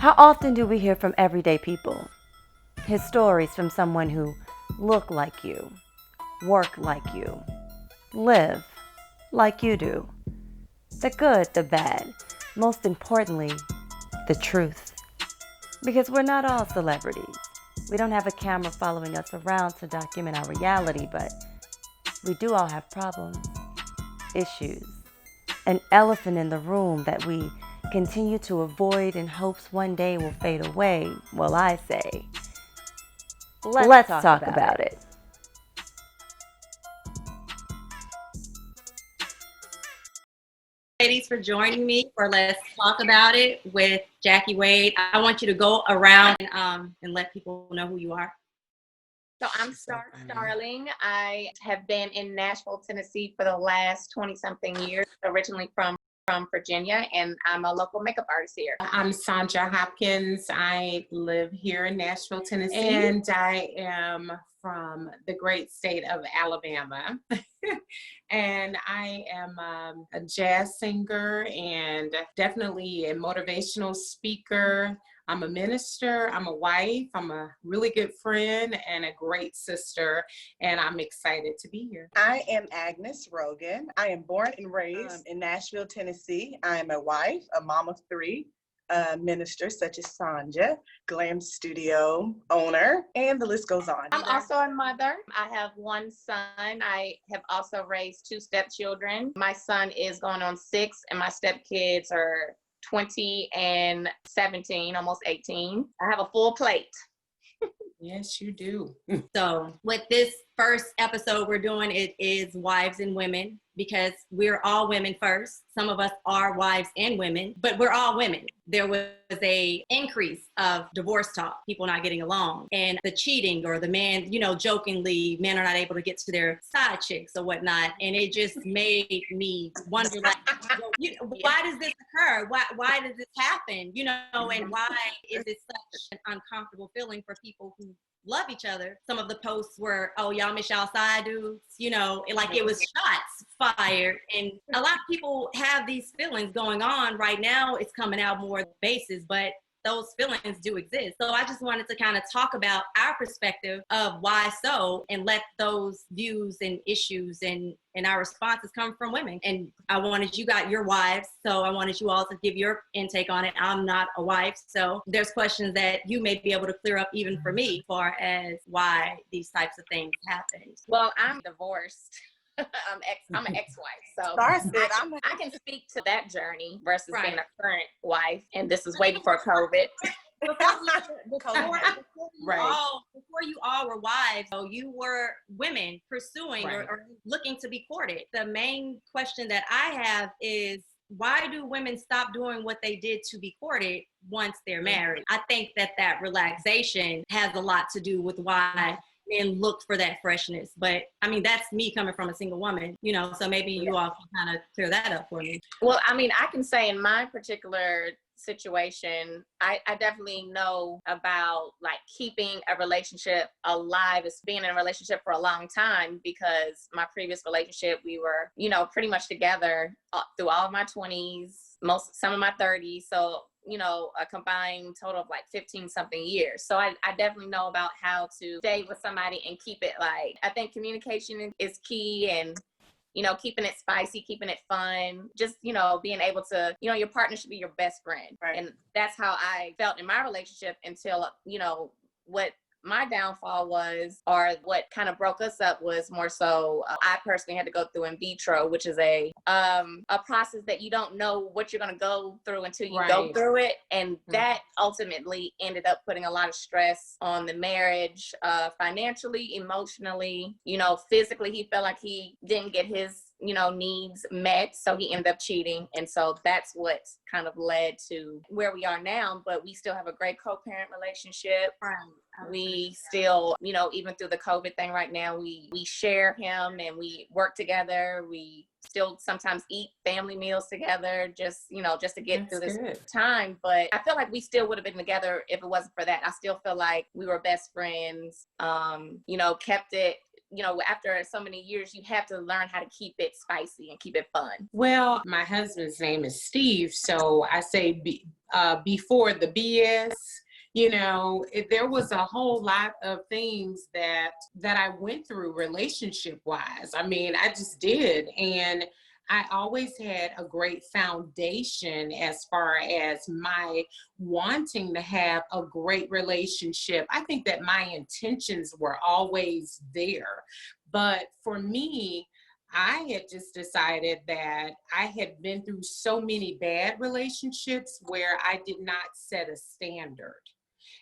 How often do we hear from everyday people? His stories from someone who look like you, work like you, live like you do. The good, the bad, most importantly, the truth. Because we're not all celebrities. We don't have a camera following us around to document our reality, but we do all have problems, issues, an elephant in the room that we continue to avoid in hopes one day will fade away. Well, I say, let's talk about it. Ladies, for joining me for Let's Talk About It with Jackie Wade. I want you to go around and let people know who you are. So I'm Starling. I have been in Nashville, Tennessee for the last 20-something years, originally from Virginia, and I'm a local makeup artist here. I'm Sandra Hopkins. I live here in Nashville, Tennessee, and I am from the great state of Alabama. And I am a jazz singer and definitely a motivational speaker. I'm a minister, I'm a wife, I'm a really good friend and a great sister, and I'm excited to be here. I am Agnes Rogan. I am born and raised in Nashville, Tennessee. I am a wife, a mom of three, a minister such as Sanja, glam studio owner, and the list goes on. I'm also a mother. I have one son. I have also raised two stepchildren. My son is going on 6, and my stepkids are 20 and 17, almost 18. I have a full plate. Yes, you do. So with this first episode we're doing, it is wives and women, because we're all women first. Some of us are wives and women, but we're all women. There was a increase of divorce talk, people not getting along, and the cheating, or the man, jokingly, men are not able to get to their side chicks or whatnot. And it just made me wonder, like, why does this occur? Why does this happen? And why is it such an uncomfortable feeling for people who love each other? Some of the posts were, oh, y'all miss y'all side dudes, like it was shots fired. And a lot of people have these feelings going on right now. It's coming out more basis, but those feelings do exist. So I just wanted to kind of talk about our perspective of why so, and let those views and issues and our responses come from women. And you got your wives, so I wanted you all to give your intake on it. I'm not a wife, so there's questions that you may be able to clear up even for me, as far as why these types of things happen. Well, I'm divorced. I'm an ex-wife, so I can speak to that journey versus being a current wife, and this is way before COVID. Before you all were wives, so you were women pursuing or looking to be courted. The main question that I have is, why do women stop doing what they did to be courted once they're married? I think that relaxation has a lot to do with why men look for that freshness. But I mean, that's me coming from a single woman, so maybe you all can kind of clear that up for me. Well, I mean, I can say in my particular situation, I definitely know about like keeping a relationship alive, as being in a relationship for a long time, because my previous relationship, we were, pretty much together through all of my 20s, some of my 30s. So a combined total of like 15 something years. So I definitely know about how to stay with somebody and keep it I think communication is key, and, keeping it spicy, keeping it fun, just, being able to, your partner should be your best friend. Right. And that's how I felt in my relationship until, what my downfall was, or what kind of broke us up, was more so I personally had to go through in vitro, which is a process that you don't know what you're going to go through until you go through it. And that ultimately ended up putting a lot of stress on the marriage, financially, emotionally, physically. He felt like he didn't get his needs met, so he ended up cheating. And so that's what kind of led to where we are now. But we still have a great co-parent relationship. We still, even through the COVID thing right now, we share him and we work together. We still sometimes eat family meals together, just to get through this time. But I feel like we still would have been together if it wasn't for that. I still feel like we were best friends, kept it you know, after so many years, you have to learn how to keep it spicy and keep it fun? Well, my husband's name is Steve, so I say before the BS. You know, there was a whole lot of things that I went through relationship wise. I mean, I just did. And I always had a great foundation as far as my wanting to have a great relationship. I think that my intentions were always there. But for me, I had just decided that I had been through so many bad relationships where I did not set a standard.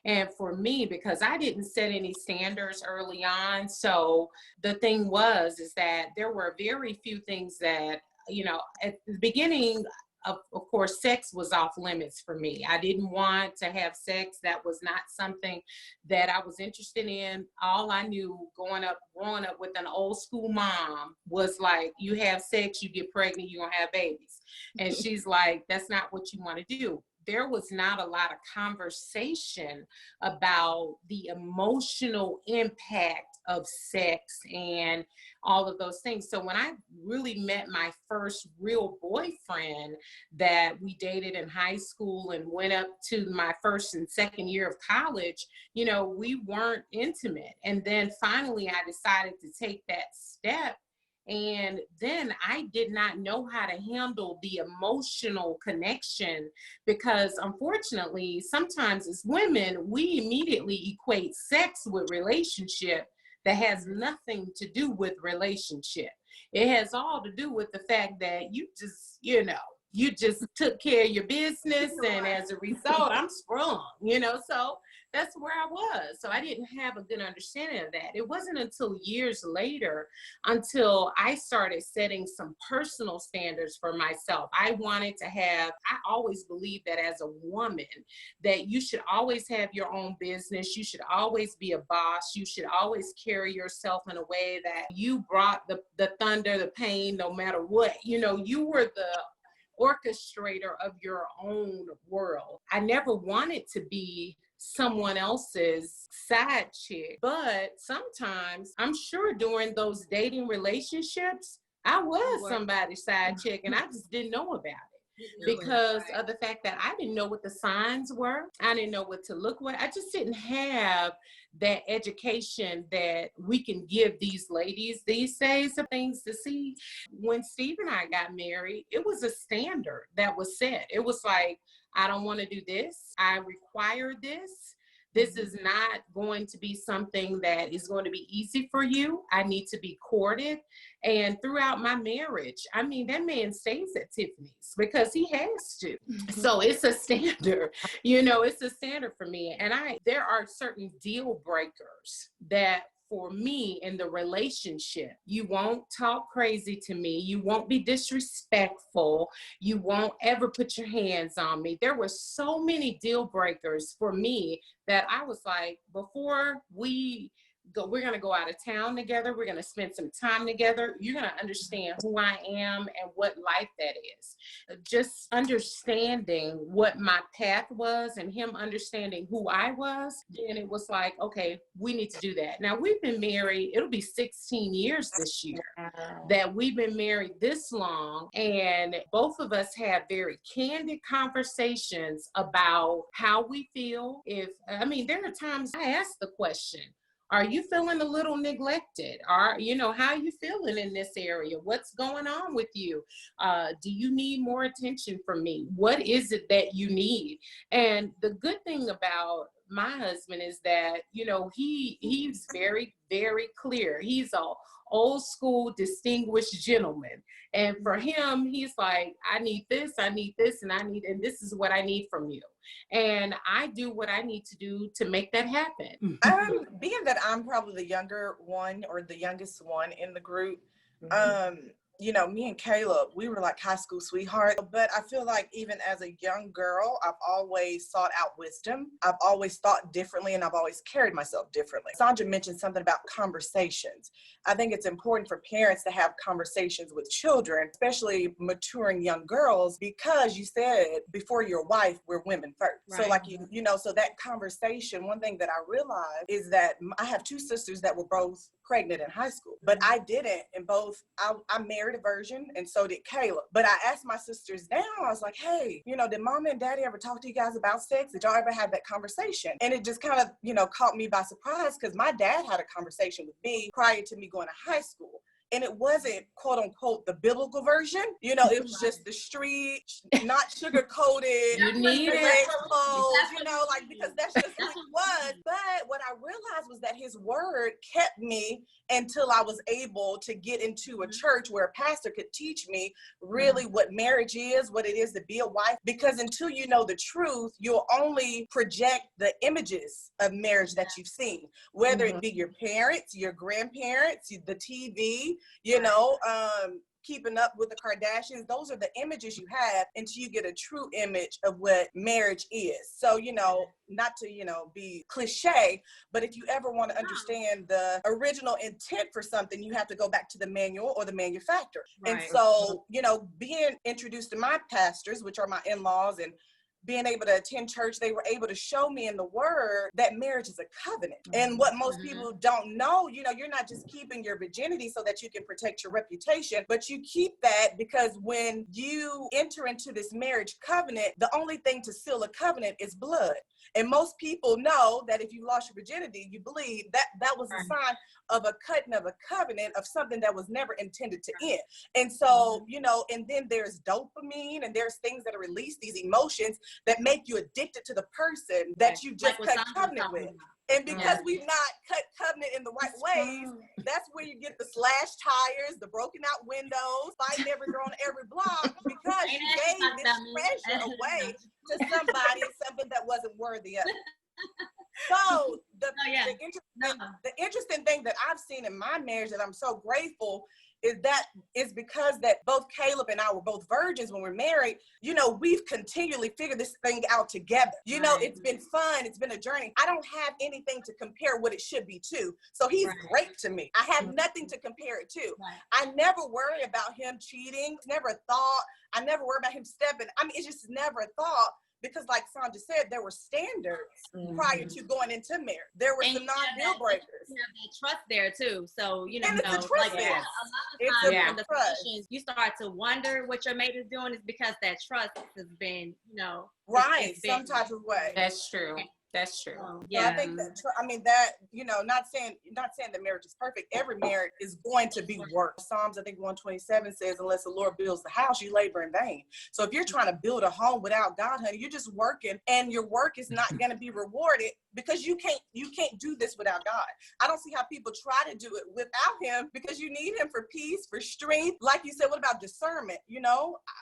And for me, because I didn't set any standards early on, so the thing is that there were very few things that, you know, at the beginning, of course, sex was off limits for me. I didn't want to have sex. That was not something that I was interested in. All I knew growing up with an old school mom was like, you have sex, you get pregnant, you're gonna have babies. And she's like, that's not what you want to do. There was not a lot of conversation about the emotional impact of sex and all of those things. So when I really met my first real boyfriend that we dated in high school and went up to my first and second year of college, you know, we weren't intimate. And then finally I decided to take that step. And then I did not know how to handle the emotional connection because unfortunately, sometimes as women, we immediately equate sex with relationship that has nothing to do with relationship. It has all to do with the fact that you just, you just took care of your business. And as a result, I'm sprung, so that's where I was. So I didn't have a good understanding of that. It wasn't until years later until I started setting some personal standards for myself. I always believed that as a woman, that you should always have your own business. You should always be a boss. You should always carry yourself in a way that you brought the thunder, the pain, no matter what. You were the orchestrator of your own world. I never wanted to be someone else's side chick, but sometimes I'm sure during those dating relationships, I was somebody's side chick and I just didn't know about it because of the fact that I didn't know what the signs were. I didn't know what to look for. I just didn't have that education that we can give these ladies these days of things to see. When Steve and I got married, it was a standard that was set. It was like, I don't want to do this. I require this. This is not going to be something that is going to be easy for you. I need to be courted. And throughout my marriage, I mean, that man stays at Tiffany's because he has to. So it's a standard, it's a standard for me. And there are certain deal breakers that for me in the relationship, you won't talk crazy to me. You won't be disrespectful. You won't ever put your hands on me. There were so many deal breakers for me that I was like, before we're going to go out of town together. We're going to spend some time together. You're going to understand who I am and what life that is. Just understanding what my path was and him understanding who I was. And it was like, okay, we need to do that. Now we've been married. It'll be 16 years this year that we've been married this long. And both of us have very candid conversations about how we feel. There are times I ask the question, are you feeling a little neglected? How are you feeling in this area? What's going on with you? Do you need more attention from me? What is it that you need? And the good thing about my husband is that, he's very, very clear. He's a old school distinguished gentleman. And for him, he's like, I need this, and this is what I need from you. And I do what I need to do to make that happen. Being that I'm probably the younger one or the youngest one in the group, me and Caleb, we were like high school sweethearts. But I feel like even as a young girl, I've always sought out wisdom. I've always thought differently, and I've always carried myself differently. Sandra mentioned something about conversations. I think it's important for parents to have conversations with children, especially maturing young girls, because you said before your wife, we're women first. Right. So like, so that conversation, one thing that I realized is that I have two sisters that were both pregnant in high school, but I didn't. And both, I married a virgin, and so did Caleb. But I asked my sisters now, I was like, hey, did mama and daddy ever talk to you guys about sex? Did y'all ever have that conversation? And it just kind of, caught me by surprise, because my dad had a conversation with me prior to me going to high school. And it wasn't, quote unquote, the biblical version. It was just the street, not sugar coated. You need it. Clothes, because that's just who it was. But what I realized was that his word kept me until I was able to get into a church where a pastor could teach me really what marriage is, what it is to be a wife. Because until you know the truth, you'll only project the images of marriage that you've seen, whether it be your parents, your grandparents, the TV, keeping up with the Kardashians. Those are the images you have until you get a true image of what marriage is. So, not to, be cliche, but if you ever want to understand the original intent for something, you have to go back to the manual or the manufacturer. Right. And so, being introduced to my pastors, which are my in-laws, and being able to attend church, they were able to show me in the word that marriage is a covenant. And what most people don't know, you're not just keeping your virginity so that you can protect your reputation, but you keep that because when you enter into this marriage covenant, the only thing to seal a covenant is blood. And most people know that if you lost your virginity, you believe that that was a sign of a cutting of a covenant of something that was never intended to end. And so, and then there's dopamine, and there's things that are released, these emotions that make you addicted to the person that you just cut covenant with. And because we've not cut covenant in the right ways, that's where you get the slashed tires, the broken out windows, fighting every girl on every block, because you gave this treasure away to somebody, something that wasn't worthy of it. So the interesting thing that I've seen in my marriage that I'm so grateful is because that both Caleb and I were both virgins when we were married. We've continually figured this thing out together. It's been fun. It's been a journey. I don't have anything to compare what it should be to. So he's great to me. I have nothing to compare it to. Right. I never worry about him cheating. I never worry about him stepping. It's just never a thought. Because like Sandra said, there were standards prior to going into marriage. There were some non-deal breakers. You have that trust there too. So, and it's a trust a lot of times in the positions, you start to wonder what your mate is doing is because that trust has been, right, some type of way. That's true. That's true. So I think that, not saying that marriage is perfect. Every marriage is going to be work. Psalms, I think 127 says, unless the Lord builds the house, you labor in vain. So if you're trying to build a home without God, honey, you're just working, and your work is not going to be rewarded because you can't do this without God. I don't see how people try to do it without him, because you need him for peace, for strength. Like you said, what about discernment?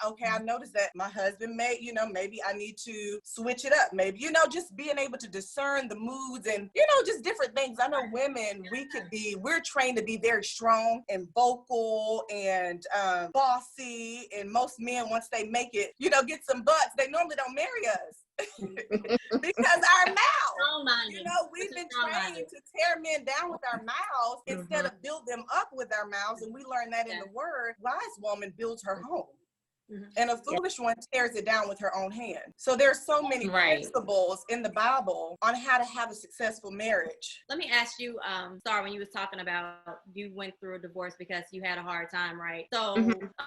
Okay, I noticed that my husband maybe I need to switch it up. Maybe, just being able to discern the moods and, just different things. I know women, we're trained to be very strong and vocal and bossy. And most men, once they make it, get some butts, they normally don't marry us. Because our mouths, we've been trained to tear men down with our mouths instead of build them up with our mouths. And we learn that in the word. Wise woman builds her home. And a foolish one tears it down with her own hand. So there's so many principles in the Bible on how to have a successful marriage. Let me ask you, Star, when you was talking about you went through a divorce because you had a hard time, right? So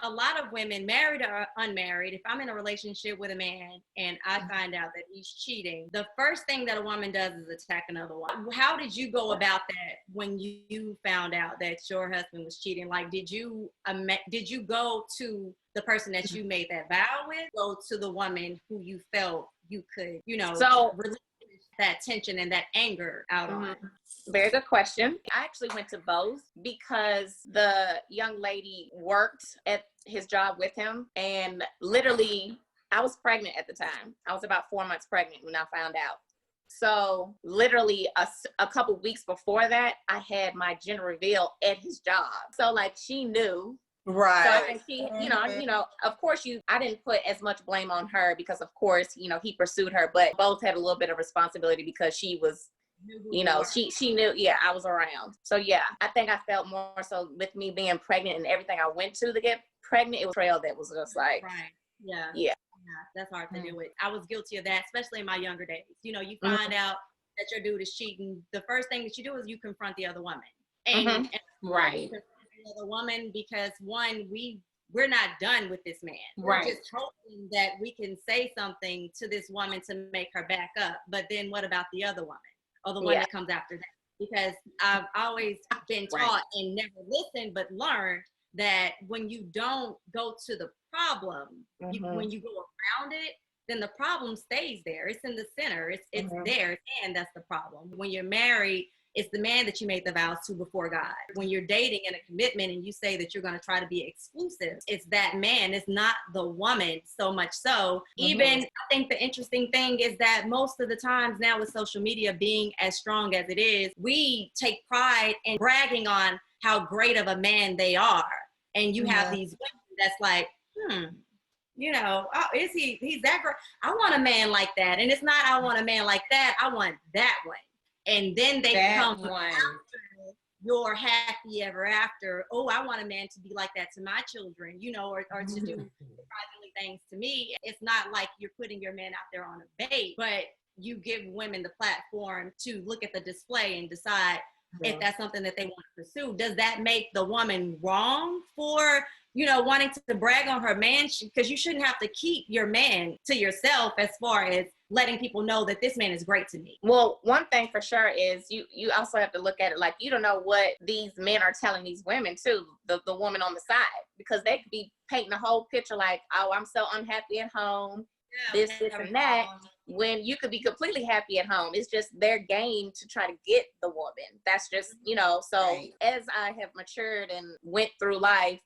a lot of women, married or unmarried, if I'm in a relationship with a man and I find out that he's cheating, the first thing that a woman does is attack another one. How did you go about that when you found out that your husband was cheating? Like, did you go to the person that you made that vow with, go to the woman who you felt you could, release that tension and that anger out on? Very good question. I actually went to both because the young lady worked at his job with him, and literally I was pregnant at the time. I was about 4 months pregnant when I found out. So literally a couple weeks before that, I had my gender reveal at his job. So like she knew Right. So I think she, of course I didn't put as much blame on her because of course, he pursued her, but both had a little bit of responsibility because she was, she knew, I was around. So yeah, I think I felt more so with me being pregnant and everything I went to get pregnant, it was trail that was just like, right. Yeah. Yeah. That's hard to deal with. I was guilty of that, especially in my younger days. You find out that your dude is cheating. The first thing that you do is you confront the other woman. And Right. you confront the other woman because one, we're not done with this man. Right. We're just hoping that we can say something to this woman to make her back up. But then what about the other woman or the one that comes after that? Because I've always been taught and never listened, but learned that when you don't go to the problem, when you go around it, then the problem stays there. It's in the center. It's there, and that's the problem. When you're married, it's the man that you made the vows to before God. When you're dating in a commitment and you say that you're going to try to be exclusive, it's that man. It's not the woman so much so. Even I think the interesting thing is that most of the times now with social media being as strong as it is, we take pride in bragging on how great of a man they are. And you have these women that's like, he's that great. I want a man like that. And it's not, I want a man like that. I want that one. And then they come after your happy ever after. Oh, I want a man to be like that to my children, or to do surprisingly things to me. It's not like you're putting your man out there on a bait, but you give women the platform to look at the display and decide if that's something that they want to pursue. Does that make the woman wrong for, wanting to brag on her man? Because you shouldn't have to keep your man to yourself as far as letting people know that this man is great to me. Well, one thing for sure is you also have to look at it like you don't know what these men are telling these women too, the woman on the side, because they could be painting a whole picture like, oh, I'm so unhappy at home, this and that, when you could be completely happy at home. It's just their game to try to get the woman. That's just, so as I have matured and went through life,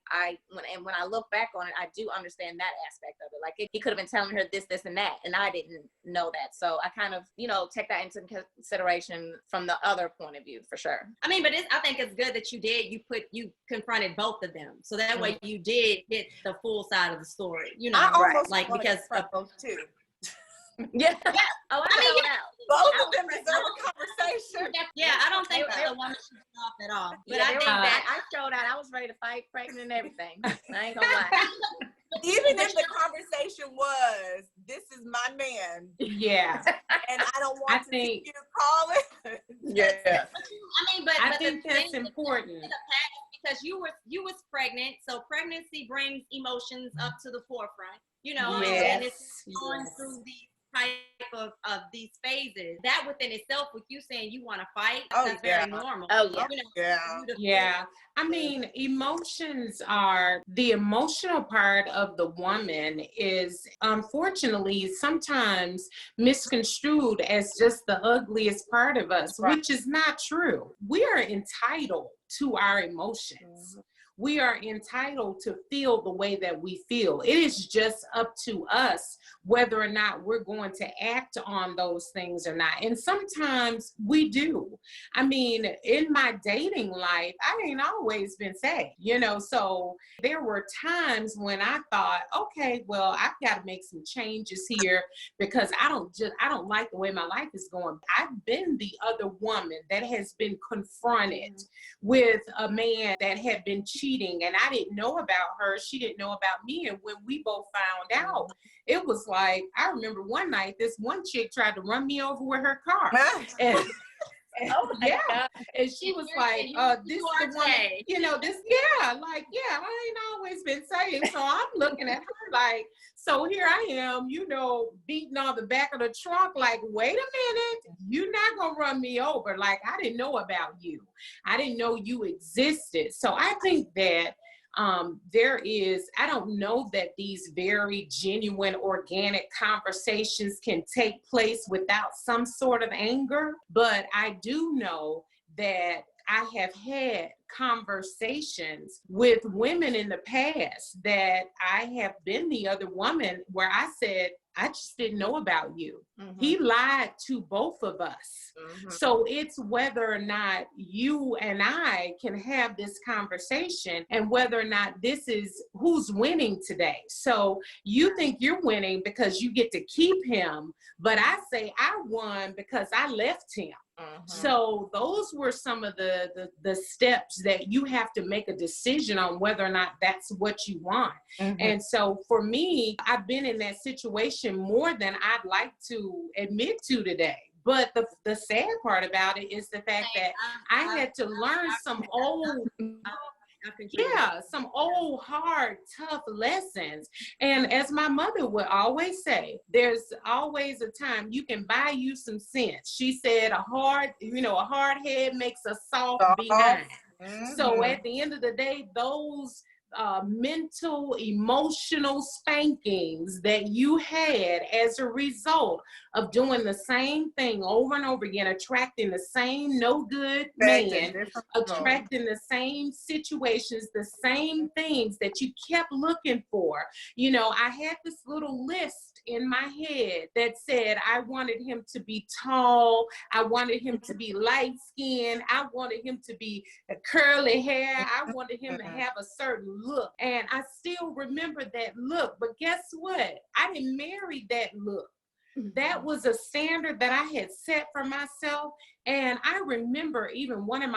when I look back on it, I do understand that aspect of it. Like he could have been telling her this and that, and I didn't know that. So I kind of, take that into consideration from the other point of view for sure. I mean, but I think it's good that you confronted both of them. So that way you did get the full side of the story, I almost because of both too. Yeah. Oh, I mean, both of them deserve a conversation. Yeah, I don't think the woman should stop at all. But I think that I showed out. I was ready to fight, pregnant and everything. I ain't gonna lie. Even if the conversation was, "This is my man," yeah, and I don't want to see you call it. Yeah. I think that's important. Because you was pregnant, so pregnancy brings emotions up to the forefront, and it's going through these type of these phases. That within itself, with you saying you want to fight, that's very normal. Oh yeah. I mean, emotions are the emotional part of the woman is unfortunately sometimes misconstrued as just the ugliest part of us, which is not true. We are entitled to our emotions. We are entitled to feel the way that we feel. It is just up to us whether or not we're going to act on those things or not. And sometimes we do. I mean, in my dating life, I ain't always been sad, so there were times when I thought, okay, well, I've got to make some changes here because I don't like the way my life is going. I've been the other woman that has been confronted with a man that had been cheating, and I didn't know about her. She didn't know about me. And when we both found out, it was like, I remember one night, this one chick tried to run me over with her car. And and she was like, this is the one, I ain't always been saying. So I'm looking at her like, so here I am, beating on the back of the trunk, like, wait a minute, you're not gonna run me over. Like, I didn't know about you. I didn't know you existed. So I think that I don't know that these very genuine, organic conversations can take place without some sort of anger, but I do know that I have had conversations with women in the past that I have been the other woman where I said, I just didn't know about you. Mm-hmm. He lied to both of us. Mm-hmm. So it's whether or not you and I can have this conversation and whether or not this is who's winning today. So you think you're winning because you get to keep him, but I say I won because I left him. Mm-hmm. So those were some of the steps that you have to make a decision on whether or not that's what you want. Mhm. And so for me, I've been in that situation more than I'd like to admit to today. But the sad part about it is the fact that I had to learn some old, hard, tough lessons. And as my mother would always say, there's always a time you can buy you some sense. She said a hard head makes a soft behind. Mhm. So at the end of the day, those mental, emotional spankings that you had as a result of doing the same thing over and over again, attracting the same no good man, attracting the same situations, the same things that you kept looking for. You know, I had this little list in my head that said I wanted him to be tall, I wanted him to be light skinned, I wanted him to be curly hair, I wanted him to have a certain look. And I still remember that look, but guess what? I didn't marry that look. That was a standard that I had set for myself. And I remember even one of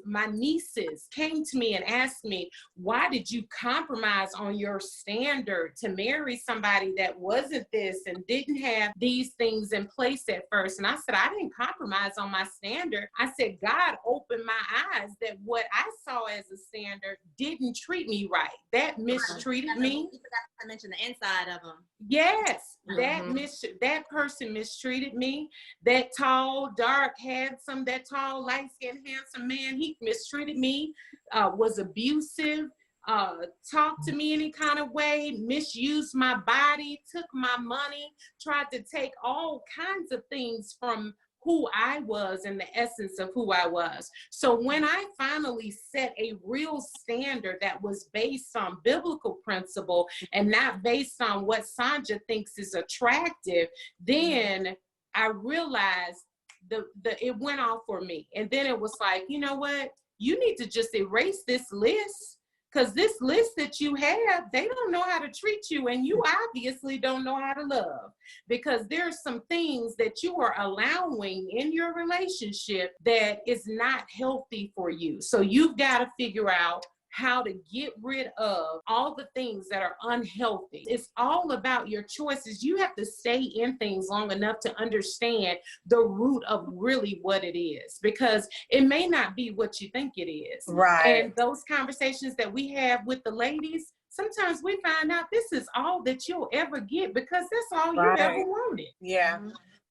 my nieces came to me and asked me, why did you compromise on your standard to marry somebody that wasn't this and didn't have these things in place at first? And I said, I didn't compromise on my standard. I said, God opened my eyes that what I saw as a standard didn't treat me right. That mistreated me. You forgot to mention the inside of them. Yes, Mhm. that person mistreated me. That tall, dark, handsome, that tall, light-skinned, handsome man, he mistreated me, was abusive, talked to me any kind of way, misused my body, took my money, tried to take all kinds of things from who I was and the essence of who I was. So when I finally set a real standard that was based on biblical principle and not based on what Sandra thinks is attractive, then I realized it went off for me. And then it was like, you know what? You need to just erase this list. Because this list that you have, they don't know how to treat you, and you obviously don't know how to love, because there's some things that you are allowing in your relationship that is not healthy for you. So you've got to figure out how to get rid of all the things that are unhealthy. It's all about your choices. You have to stay in things long enough to understand the root of really what it is, because it may not be what you think it is. Right. And those conversations that we have with the ladies, sometimes we find out this is all that you'll ever get because that's all you ever wanted. Yeah,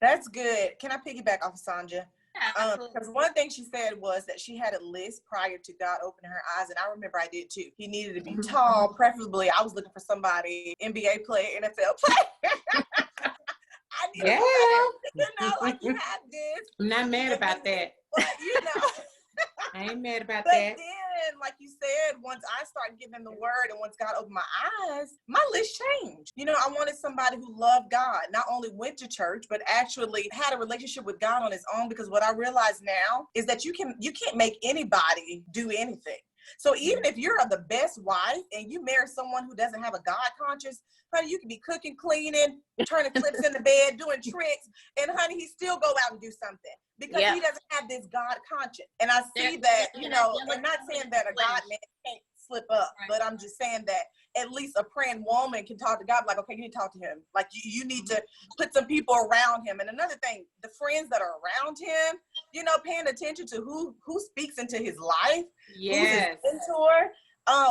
that's good. Can I piggyback off of Sandra? Yeah, Because one thing she said was that she had a list prior to God opening her eyes, and I remember I did too. He needed to be tall, preferably. I was looking for somebody, NBA player, NFL player. I needed somebody, like you have this. I'm not mad about that. But, I ain't mad about but that. then, like you said, once I started getting in the word and once God opened my eyes, my list changed. I wanted somebody who loved God, not only went to church, but actually had a relationship with God on his own, because what I realize now is that you can't make anybody do anything. So even if you're the best wife and you marry someone who doesn't have a God conscience, honey, you can be cooking, cleaning, turning flips in the bed, doing tricks, and honey, he still go out and do something because he doesn't have this God conscience. And I see that, I'm not saying that a God man can't slip up, but I'm just saying that at least a praying woman can talk to God, like, okay, you need to talk to him. Like, you need to put some people around him. And another thing, the friends that are around him, paying attention to who speaks into his life, who's his mentor.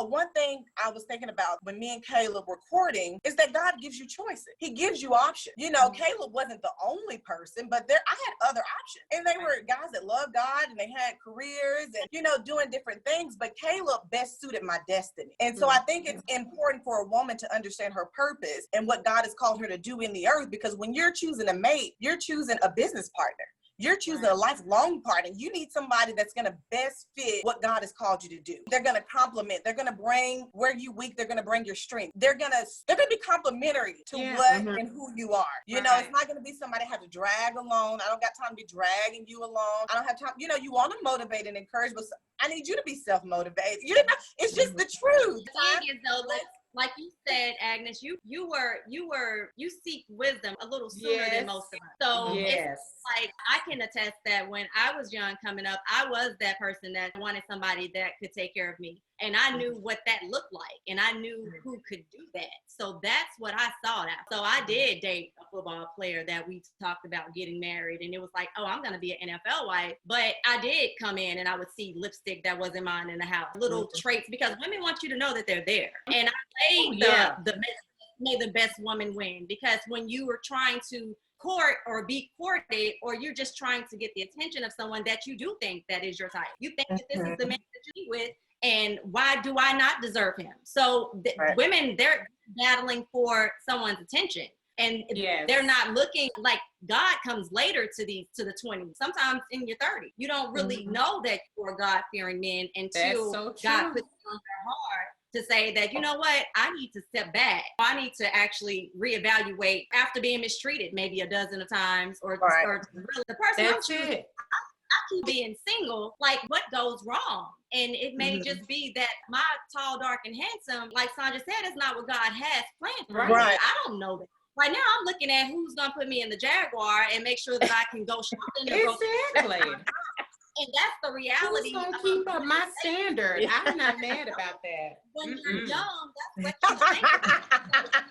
One thing I was thinking about when me and Caleb were courting is that God gives you choices. He gives you options. Caleb wasn't the only person, but I had other options. And they were guys that loved God and they had careers and, doing different things. But Caleb best suited my destiny. And so I think it's important for a woman to understand her purpose and what God has called her to do in the earth, because when you're choosing a mate, you're choosing a business partner. You're choosing a lifelong partner. You need somebody that's going to best fit what God has called you to do. They're going to complement. They're going to bring where you weak. They're going to bring your strength. They're going to be complementary to what and who you are. You know, it's not going to be somebody I have to drag along. I don't got time to be dragging you along. I don't have time. You know, you want to motivate and encourage, but I need you to be self-motivated. You know, it's just the truth. The thing is, though, like you said, Agnes, you seek wisdom a little sooner than most of us. So it's like, I can attest that when I was young coming up, I was that person that wanted somebody that could take care of me. And I knew what that looked like, and I knew who could do that. So that's what I sought out. So I did date a football player that we talked about getting married, and it was like, oh, I'm going to be an NFL wife. But I did come in and I would see lipstick that wasn't mine in the house, little traits, because women want you to know that they're there. And I played may the best woman win, because when you were trying to court or be courted, or you're just trying to get the attention of someone that you do think that is your type, you think that this is the man that you be with, and why do I not deserve him? So women, they're battling for someone's attention, and they're not looking like God comes later to the 20s, sometimes in your 30s. You don't really know that you're God-fearing men until God puts it on their heart to say that, you know what, I need to step back. I need to actually reevaluate after being mistreated maybe a dozen of times, or really the person I'm choosing. I keep being single, like what goes wrong? And it may just be that my tall, dark, and handsome, like Sandra said, is not what God has planned for me. I don't know that. Right now, I'm looking at who's going to put me in the Jaguar and make sure that I can go shopping. Exactly. And that's the reality. Who's gonna keep up my standard? I'm not mad about that. When you're young, that's what you think.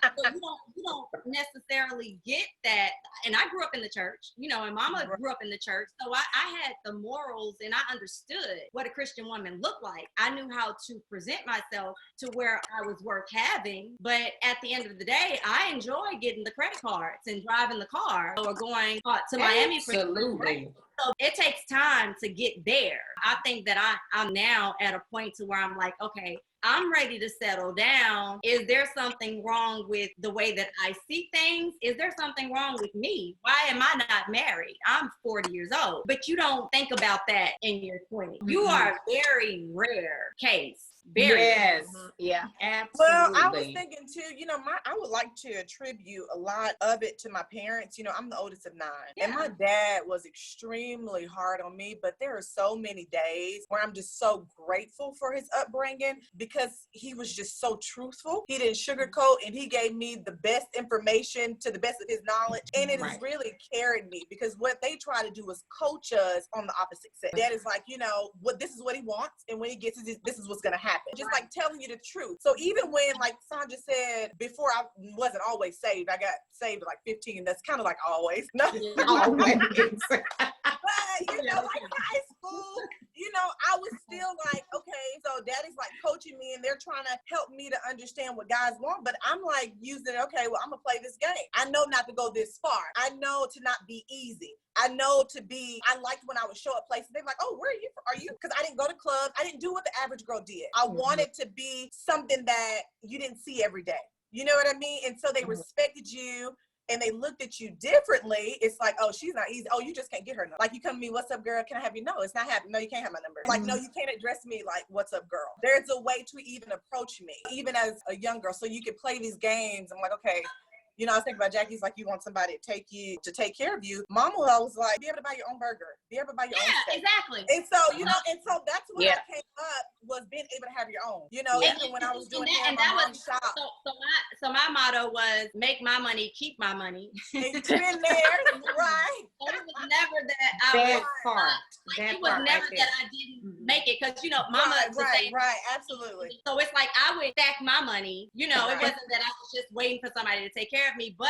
So you don't necessarily get that. And I grew up in the church, you know, and Mama grew up in the church. So I had the morals, and I understood what a Christian woman looked like. I knew how to present myself to where I was worth having. But at the end of the day, I enjoy getting the credit cards and driving the car, or going to Miami for So it takes time to get there. I think that I'm now at a point to where I'm like, okay, I'm ready to settle down. Is there something wrong with the way that I see things? Is there something wrong with me? Why am I not married? I'm 40 years old. But you don't think about that in your 20s. You are a very rare case. Yeah, absolutely. Well, I was thinking too, you know, I would like to attribute a lot of it to my parents. You know, I'm the oldest of 9, and my dad was extremely hard on me, but there are so many days where I'm just so grateful for his upbringing, because he was just so truthful. He didn't sugarcoat, and he gave me the best information to the best of his knowledge, and it has really carried me, because what they try to do is coach us on the opposite sex. Dad is like, you know, this is what he wants, and when he gets it, this is what's going to happen. Just like telling you the truth. So even when, like Sandra said, before I wasn't always saved, I got saved at like 15. That's kind of like always. No, always. But you know, like high school, you know, I was still like, okay, so daddy's like coaching me, and they're trying to help me to understand what guys want. But I'm like using, okay, well, I'm gonna play this game. I know not to go this far. I know to not be easy. I know I liked when I would show up places. They're like, oh, where are you from? Are you? Because I didn't go to clubs. I didn't do what the average girl did. I wanted to be something that you didn't see every day. You know what I mean? And so they respected you, and they looked at you differently. It's like, oh, she's not easy. Oh, you just can't get her. Like, you come to me, what's up, girl? Can I have you? No, it's not happening. No, you can't have my number. Like, no, you can't address me like, what's up, girl? There's a way to even approach me, even as a young girl. So you can play these games. I'm like, okay. You know, I was thinking about Jackie's like, you want somebody to take care of you. Mama was like, be able to buy your own burger. Be able to buy your own steak. Exactly. And so, you know, and so that's when I came up, was being able to have your own. You know, even when I was doing my shop. So my motto was, make my money, keep my money. It's been there, right? So it was never that I didn't make it, because, you know, Mama. Right, absolutely. So it's like I would stack my money. You know, it wasn't that I was just waiting for somebody to take care of me, but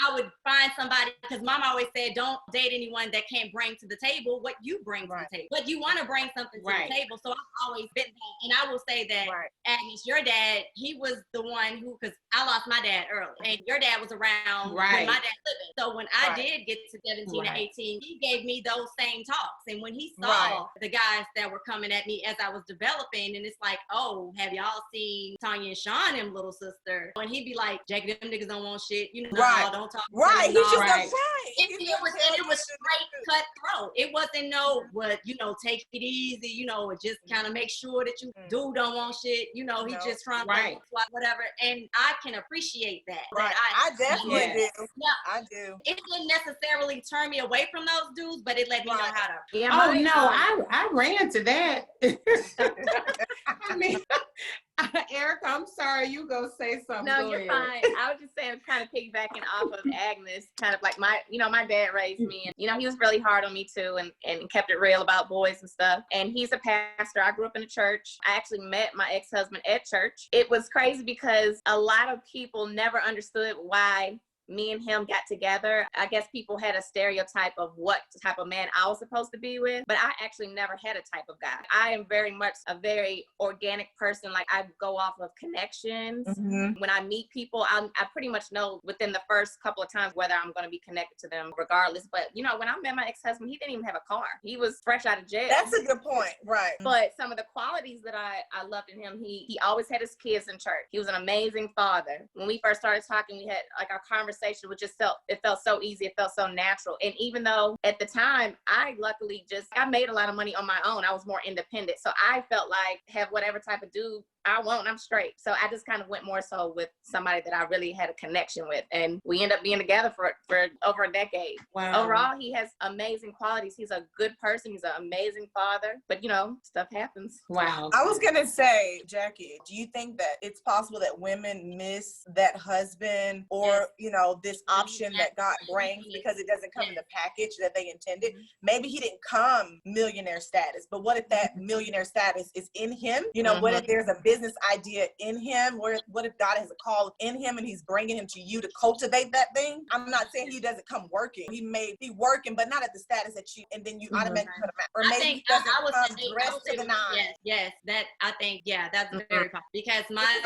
I would find somebody, because Mama always said, don't date anyone that can't bring to the table what you bring to the table. But you want to bring something to the table. So I've always been that. And I will say that, Agnes, your dad, he was the one who, because I lost my dad early, and your dad was around when my dad living. So when I did get to 17 or 18, he gave me those same talks. And when he saw the guys that were coming at me as I was developing, and it's like, oh, have y'all seen Tanya and Sean, them little sister? And he'd be like, Jackie, them niggas don't want shit. You know, don't talk. Right. He's just it was was straight cutthroat. It wasn't no, what, take it easy, just kind of make sure that you dude don't want shit. He just trying to whatever. And I can appreciate that. Right. I definitely do. Yeah. I do. It didn't necessarily turn me away from those dudes, but it let me know how to. Yeah, I ran to that. I mean, Erica, I'm sorry, you go say something. No, go you're ahead. fine. I was just saying, kind of piggybacking off of Agnes, kind of like my dad raised me, and he was really hard on me too, and kept it real about boys and stuff. And he's a pastor. I grew up in a church. I actually met my ex-husband at church. It was crazy because a lot of people never understood why me and him got together. I guess people had a stereotype of what type of man I was supposed to be with, but I actually never had a type of guy. I am very much a very organic person. Like, I go off of connections. Mm-hmm. When I meet people, I pretty much know within the first couple of times whether I'm going to be connected to them regardless. But, when I met my ex-husband, he didn't even have a car. He was fresh out of jail. That's a good point. Right. But some of the qualities that I loved in him, he always had his kids in church. He was an amazing father. When we first started talking, we had like our conversation, which just felt so easy. It felt so natural. And even though at the time, I luckily I made a lot of money on my own. I was more independent. So I felt like have whatever type of dude I want, I'm straight. So I just kind of went more so with somebody that I really had a connection with. And we ended up being together for over a decade. Wow. Overall, he has amazing qualities. He's a good person. He's an amazing father. But, stuff happens. Wow. I was going to say, Jackie, do you think that it's possible that women miss that husband or, this option that God brings because it doesn't come in the package that they intended? Maybe he didn't come millionaire status, but what if that millionaire status is in him? What if there's a business idea in him? What if God has a call in him and he's bringing him to you to cultivate that thing? I'm not saying he doesn't come working. He may be working, but not at the status that you, and then you automatically put him out. Or maybe he doesn't come dressed to the nines. Yes, that I think, that's very possible. Because I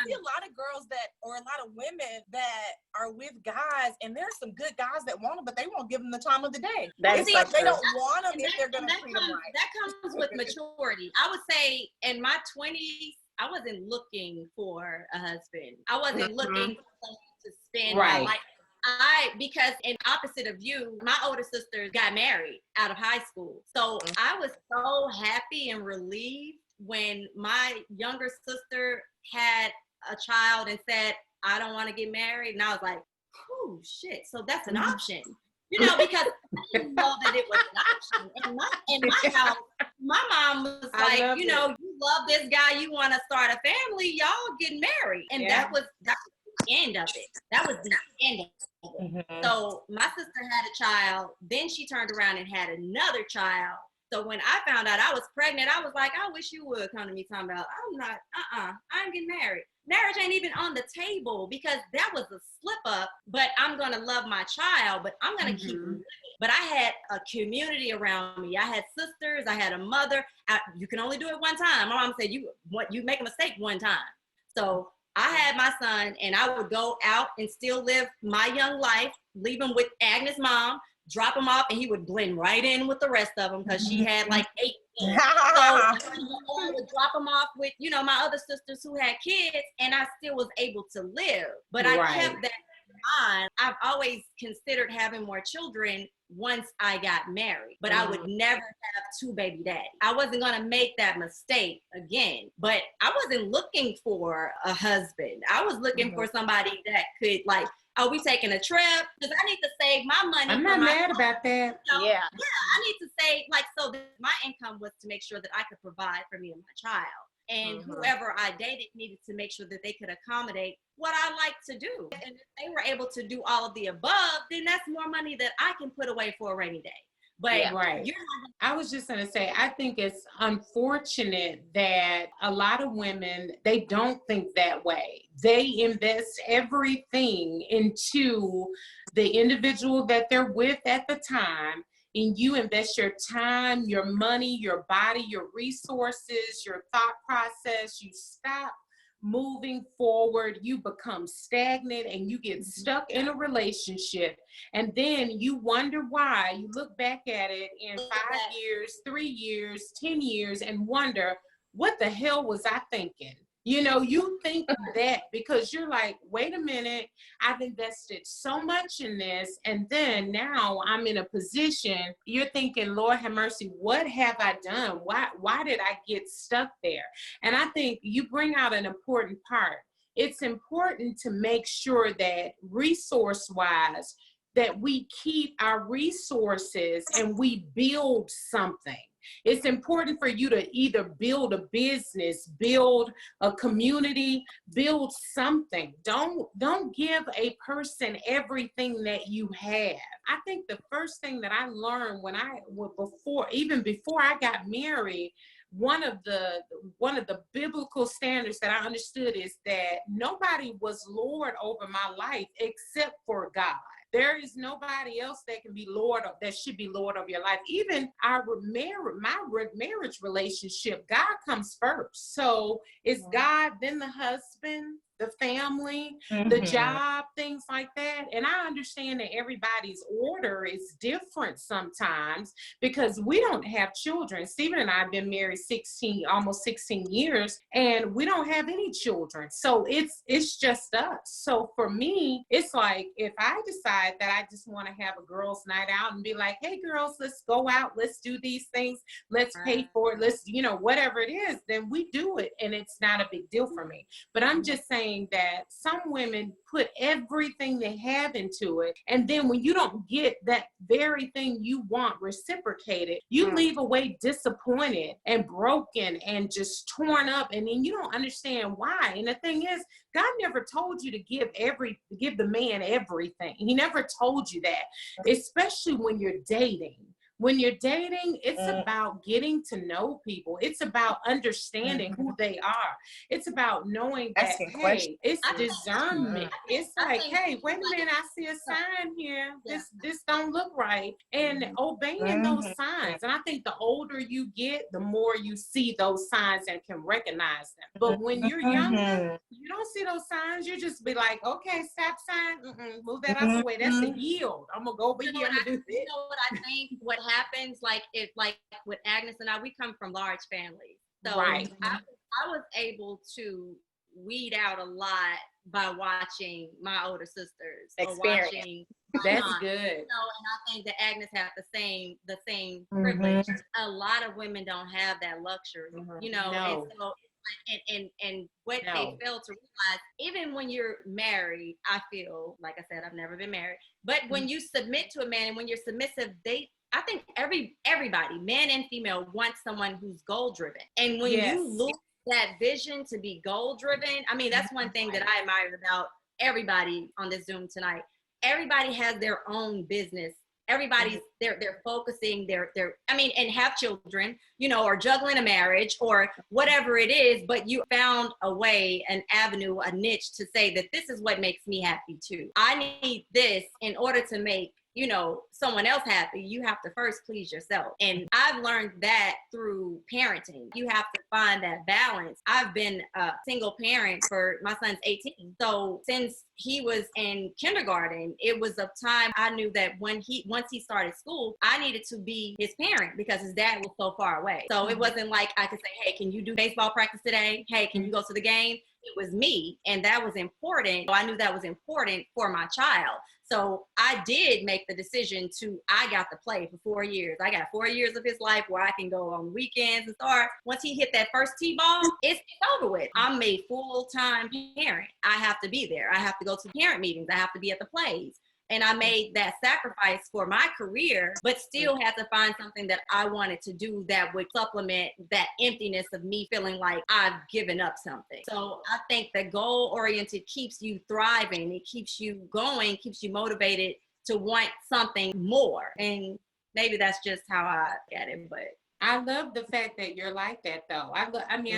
see a lot of girls or a lot of women that are with guys, and there's some good guys that want them, but they won't give them the time of the day. It's like they don't want them if they're going to treat them right. That comes with maturity. I would say in my 20s, I wasn't looking for a husband. I wasn't looking for someone to spend my life. Because in opposite of you, my older sister got married out of high school. So I was so happy and relieved when my younger sister had a child and said, I don't want to get married. And I was like, oh shit. So that's an option. Because I didn't know that it was an option. In my house, my mom was like, you love this guy, you want to start a family, y'all get married. And that was the end of it. That was the end of it. Mm-hmm. So my sister had a child, then she turned around and had another child. So when I found out I was pregnant, I was like, I wish you would come to me talking about, I ain't getting married. Marriage ain't even on the table because that was a slip up, but I'm going to love my child, but I'm going to keep living. But I had a community around me. I had sisters. I had a mother. You can only do it one time. My mom said, you make a mistake one time. So I had my son and I would go out and still live my young life, leave him with Agnes' mom, drop him off, and he would blend right in with the rest of them because she had like 8 kids. So I would drop him off with, my other sisters who had kids, and I still was able to live. But I kept that in mind. I've always considered having more children once I got married, but I would never have 2 baby daddies. I wasn't going to make that mistake again, but I wasn't looking for a husband. I was looking for somebody that could we taking a trip? Because I need to save my money. I'm not mad about that. Yeah, I need to save, so that my income was to make sure that I could provide for me and my child. And whoever I dated needed to make sure that they could accommodate what I like to do. And if they were able to do all of the above, then that's more money that I can put away for a rainy day. But I was just going to say, I think it's unfortunate that a lot of women, they don't think that way. They invest everything into the individual that they're with at the time. And you invest your time, your money, your body, your resources, your thought process. You stop moving forward, you become stagnant and you get stuck in a relationship. And then you wonder why. You look back at it in 5 years, 3 years, 10 years and wonder, what the hell was I thinking? You know, you think that because you're like, wait a minute, I've invested so much in this. And then now I'm in a position, you're thinking, Lord have mercy, what have I done? Why did I get stuck there? And I think you bring out an important part. It's important to make sure that resource-wise, that we keep our resources and we build something. It's important for you to either build a business, build a community, build something. Don't give a person everything that you have. I think the first thing that I learned before I got married, one of the biblical standards that I understood is that nobody was Lord over my life except for God. There is nobody else that can be Lord of, that should be Lord of your life. Even my marriage relationship, God comes first. So it's God, then the husband, the family, the job, things like that. And I understand that everybody's order is different sometimes because we don't have children. Stephen and I have been married almost 16 years, and we don't have any children. So it's just us. So for me, it's like, if I decide that I just want to have a girls' night out and be like, hey girls, let's go out, let's do these things, let's pay for it, let's, whatever it is, then we do it. And it's not a big deal for me. But I'm just saying that some women put everything they have into it, and then when you don't get that very thing you want reciprocated, you leave away disappointed and broken and just torn up, and then you don't understand why. And the thing is, God never told you to give the man everything. He never told you that, especially when you're dating. When you're dating, it's about getting to know people. It's about understanding who they are. It's about knowing that, hey, it's discernment. It's like, hey, wait a minute, I see a sign here. This don't look right. And obeying those signs. And I think the older you get, the more you see those signs and can recognize them. But when you're younger, you don't see those signs. You just be like, okay, stop sign. Move that out the way. That's a yield. I'm going to go over here and do this. You know what I think? What happens, like with Agnes and I, we come from large families. So I was able to weed out a lot by watching my older sisters. Experience. Or watching That's mom. good. And I think that Agnes had the same privilege. A lot of women don't have that luxury, No. and so and what they fail to realize, even when you're married, I feel, like I said, I've never been married, but when you submit to a man and when you're submissive, I think everybody, man and female, wants someone who's goal driven. And when you lose that vision to be goal driven, I mean, that's one thing that I admire about everybody on this Zoom tonight. Everybody has their own business. Everybody's they're focusing and have children, or juggling a marriage or whatever it is, but you found a way, an avenue, a niche to say that this is what makes me happy too. I need this in order to make someone else happy. You have to first please yourself. And I've learned that through parenting. You have to find that balance. I've been a single parent for my son's 18. So since he was in kindergarten, it was a time I knew that once he started school, I needed to be his parent because his dad was so far away. So it wasn't like I could say, hey, can you do baseball practice today? Hey, can you go to the game? It was me, and that was important. So I knew that was important for my child. So I did make the decision I got to play for 4 years. I got 4 years of his life where I can go on weekends and start. Once he hit that first T-ball, it's over with. I'm a full-time parent. I have to be there. I have to go to parent meetings. I have to be at the plays. And I made that sacrifice for my career, but still had to find something that I wanted to do that would supplement that emptiness of me feeling like I've given up something. So I think that goal-oriented keeps you thriving. It keeps you going, keeps you motivated to want something more. And maybe that's just how I get it, but. I love the fact that you're like that, though. I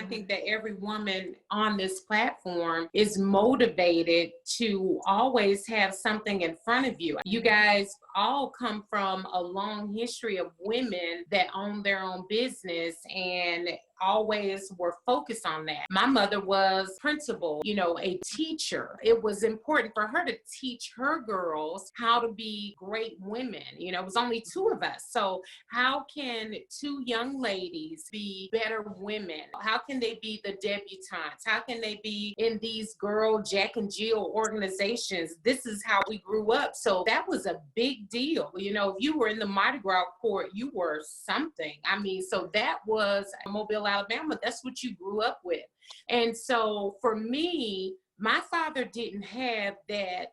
think that every woman on this platform is motivated to always have something in front of you. You guys all come from a long history of women that own their own business and always were focused on that. My mother was principal, you know, a teacher. It was important for her to teach her girls how to be great women. You know, it was only two of us. So how can two young ladies be better women? How can they be the debutantes? How can they be in these girl Jack and Jill organizations? This is how we grew up. So that was a big deal. You know, if you were in the Mardi Gras court, you were something. I mean, so that was Mobile, Alabama. That's what you grew up with. And so for me, my father didn't have that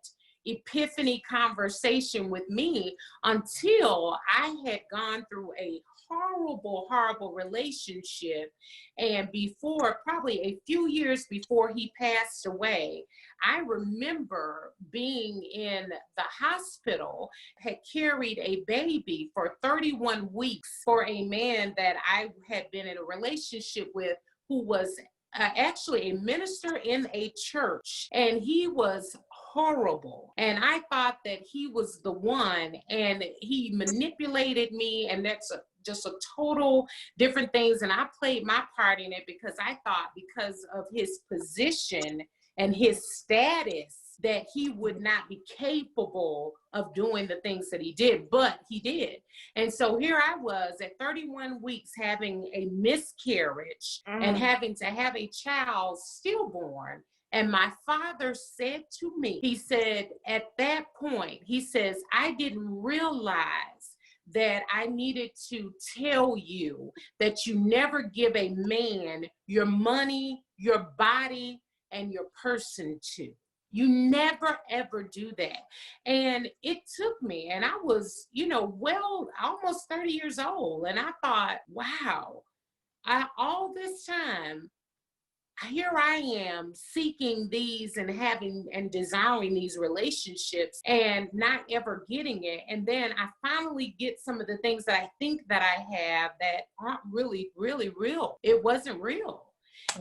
epiphany conversation with me until I had gone through a horrible relationship. And before, probably a few years before he passed away, I remember being in the hospital, had carried a baby for 31 weeks for a man that I had been in a relationship with, who was actually a minister in a church, and he was horrible. And I thought that he was the one, and he manipulated me, and that's just a total different things. And I played my part in it because I thought, because of his position and his status, that he would not be capable of doing the things that he did, but he did. And so here I was at 31 weeks having a miscarriage and having to have a child stillborn. And my father said to me, he said, at that point, he says, I didn't realize that I needed to tell you that you never give a man your money, your body, and your person to. You never, ever do that. And it took me, and I was, you know, well, almost 30 years old. And I thought, wow, all this time, here I am seeking these and having and desiring these relationships and not ever getting it. And then I finally get some of the things that I think that I have that aren't really, really real. It wasn't real.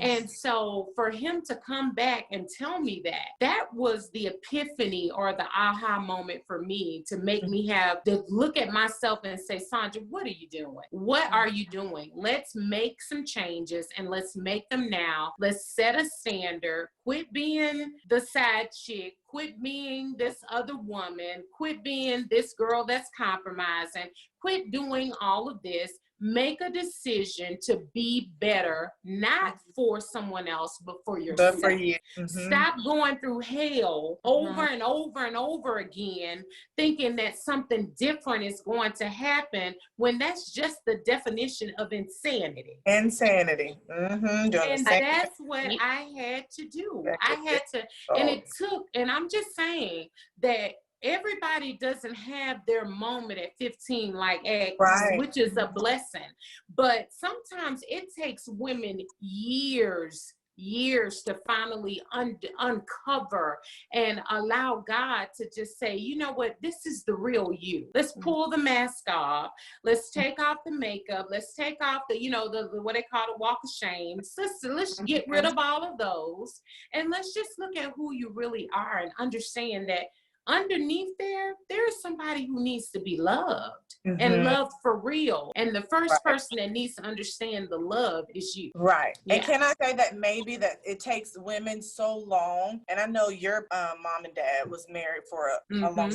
And so for him to come back and tell me that was the epiphany or the aha moment for me, to make me have to look at myself and say, Sandra, what are you doing? What are you doing? Let's make some changes, and let's make them now. Let's set a standard. Quit being the side chick. Quit being this other woman. Quit being this girl that's compromising. Quit doing all of this. Make a decision to be better, not for someone else, but for yourself. But for you. Stop going through hell over and over and over again, thinking that something different is going to happen, when that's just the definition of insanity. Insanity. And that's what I had to do. I had to, and it took, and I'm just saying that everybody doesn't have their moment at 15 like X, which is a blessing. But sometimes it takes women years to finally uncover and allow God to just say, you know what, this is the real you. Let's pull the mask off. Let's take off the makeup. Let's take off the, you know, the what they call the walk of shame. Let's get rid of all of those. And let's just look at who you really are and understand that underneath there's somebody who needs to be loved and loved for real. And the first person that needs to understand the love is you. Right. Yeah. And can I say that maybe that it takes women so long, and I know your mom and dad was married for a long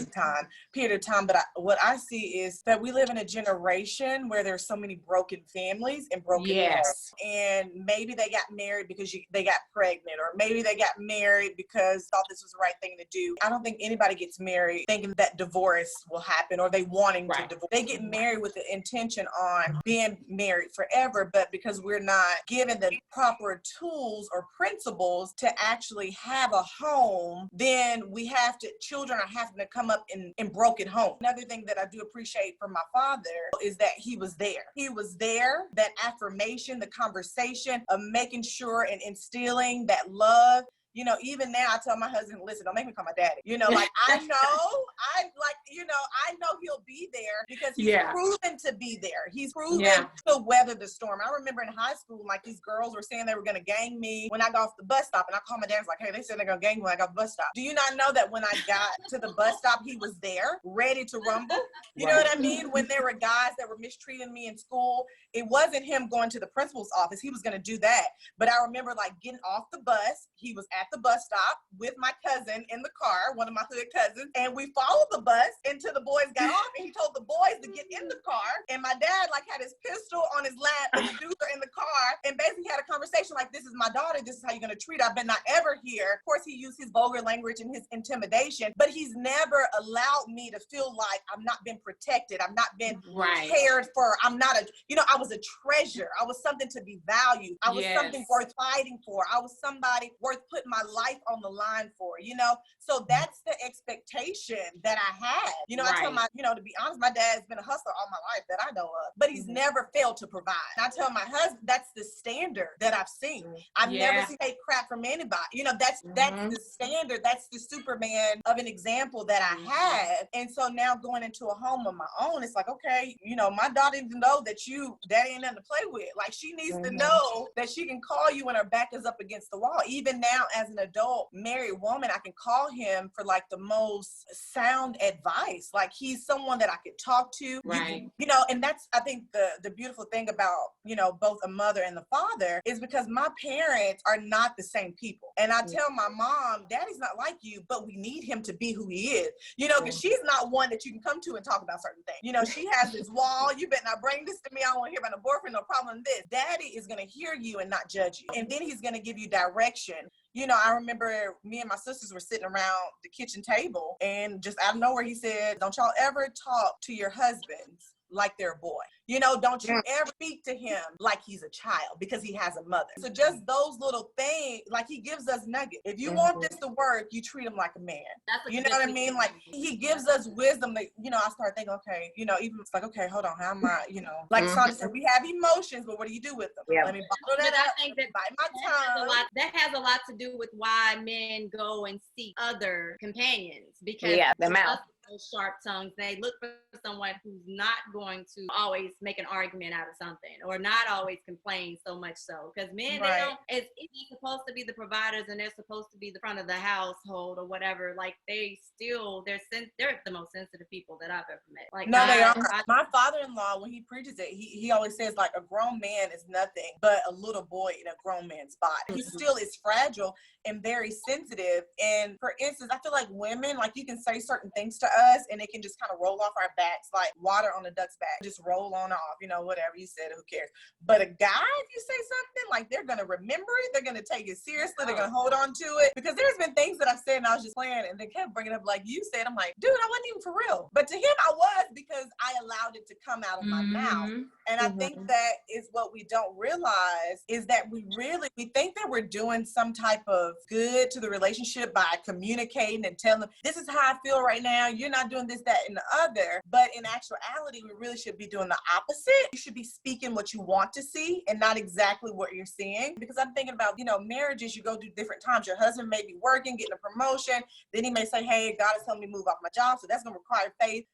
period of time, but what I see is that we live in a generation where there's so many broken families and broken homes. And maybe they got married because they got pregnant, or maybe they got married because thought this was the right thing to do. I don't think anybody gets married thinking that divorce will happen, or they wanting to divorce. They get married with the intention on being married forever, but because we're not given the proper tools or principles to actually have a home, then children are having to come up in broken homes. Another thing that I do appreciate from my father is that he was there. He was there, that affirmation, the conversation of making sure and instilling that love even now I tell my husband, listen, don't make me call my daddy. Like I know he'll be there because he's proven to be there. He's proven to weather the storm. I remember in high school, like these girls were saying they were going to gang me when I got off the bus stop, and I called my dad. I was like, hey, they said they're going to gang me when I got off the bus stop. Do you not know that when I got to the bus stop, he was there, ready to rumble? You know what I mean? When there were guys that were mistreating me in school, it wasn't him going to the principal's office. He was going to do that. But I remember like getting off the bus. He was at the bus stop with my cousin in the car, one of my hood cousins, and we followed the bus until the boys got off, and he told the boys to get in the car, and my dad like had his pistol on his lap and the dudes are in the car, and basically had a conversation like, this is my daughter, this is how you're going to treat her. I bet not ever hear. Of course, he used his vulgar language and his intimidation, but he's never allowed me to feel like I've not been protected, I've not been cared for, I'm not I was a treasure, I was something to be valued, I was something worth fighting for, I was somebody worth putting my life on the line for, so that's the expectation that I had. I tell my, to be honest, my dad's been a hustler all my life that I know of, but he's never failed to provide. And I tell my husband, that's the standard that I've seen. I've never seen take crap from anybody. That's the standard. That's the Superman of an example that I have. And so now going into a home of my own, it's like, okay, my daughter needs to know that daddy ain't nothing to play with. Like she needs to know that she can call you when her back is up against the wall. Even now as an adult married woman, I can call him for like the most sound advice. Like he's someone that I could talk to. Right. And that's, I think the beautiful thing about, both a mother and the father is because my parents are not the same people. And I tell my mom, daddy's not like you, but we need him to be who he is, because she's not one that you can come to and talk about certain things. She has this wall. You better not bring this to me. I don't want to hear about no boyfriend, no problem with this. Daddy is going to hear you and not judge you. And then he's going to give you direction. I remember me and my sisters were sitting around the kitchen table and just out of nowhere, he said, don't y'all ever talk to your husbands like they're a boy. Don't you ever speak to him like he's a child because he has a mother. So just those little things, like he gives us nuggets. If you want this to work, you treat him like a man. You know what I mean? Like he gives us wisdom that, I start thinking, okay, even it's like, okay, hold on, how am I, like Sandra said, we have emotions, but what do you do with them? Let me bottle that up, I think that bite my tongue. That has a lot to do with why men go and seek other companions, because the mouth. Those sharp tongues, they look for someone who's not going to always make an argument out of something or not always complain so much so, because men, they don't, they're supposed to be the providers and they're supposed to be the front of the household or whatever. Like they're the most sensitive people that I've ever met. Like no, they are. My father-in-law, when he preaches it, he always says like a grown man is nothing but a little boy in a grown man's body. He still is fragile and very sensitive. And for instance, I feel like women, like you can say certain things to us and it can just kind of roll off our backs like water on a duck's back. Just roll on off, whatever you said, who cares? But a guy, if you say something, like they're going to remember it. They're going to take it seriously. They're going to hold on to it. Because there's been things that I've said and I was just playing and they kept bringing up like you said. I'm like, dude, I wasn't even for real. But to him, I was, because I allowed it to come out of my mouth. And I think that is what we don't realize is that we think that we're doing some type of good to the relationship by communicating and telling them, this is how I feel right now. You're not doing this, that, and the other. But in actuality, we really should be doing the opposite. You should be speaking what you want to see and not exactly what you're seeing. Because I'm thinking about, marriages, you go through different times. Your husband may be working, getting a promotion. Then he may say, hey, God is telling me to move off my job. So that's going to require faith.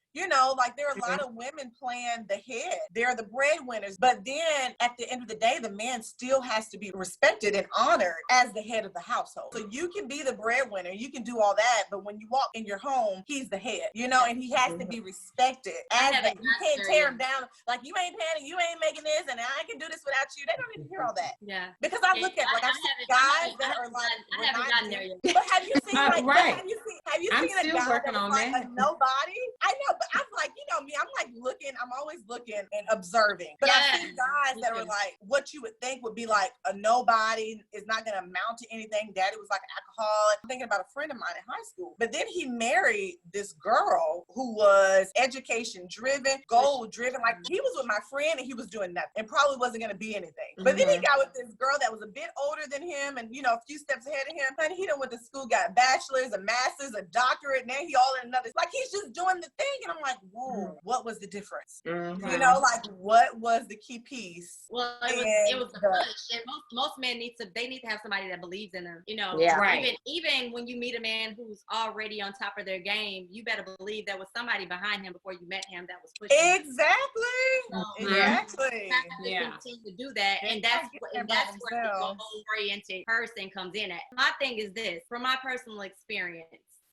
Like there are a lot of women playing the head. They're the breadwinners. But then at the end of the day, the man still has to be respected and honored as the head of the household. So you can be the breadwinner. You can do all that. But when you walk in your home, he's the head, and he has to be respected as that. You can't tear him down. Like you ain't panning, you ain't making this, and I can do this without you. They don't even hear all that. Yeah. Because I look at I've seen guys that are like, I haven't gotten there yet. But have you seen have you I'm seen a still guy working that on was like that. a nobody? I know, but I'm like, me, I'm like looking, I'm always looking and observing. But I've seen guys that are like, what you would think would be like a nobody, is not going to amount to anything. Daddy was like an alcoholic. I'm thinking about a friend of mine in high school. But then he married this girl who was education driven, goal driven. Like he was with my friend and he was doing nothing and probably wasn't going to be anything. But then he got with this girl that was a bit older than him and, a few steps ahead of him. Honey, he done went to school, got a bachelor's, a master's, a doctorate. Now he all in another. Like he's just doing the thing. And I'm like, whoa, what was the difference? Mhm. You know, like what was the key piece? Well, it was the push. And most men need to have somebody that believes in them. You know, Yeah. Right. Even when you meet a man who's already on top of their game, you better believe there was somebody behind him before you met him that was pushing him. Exactly. Exactly. You have to Yeah. continue to do that, They're and not that's getting there by where the themselves. goal-oriented person comes in at. My thing is this, from my personal experience,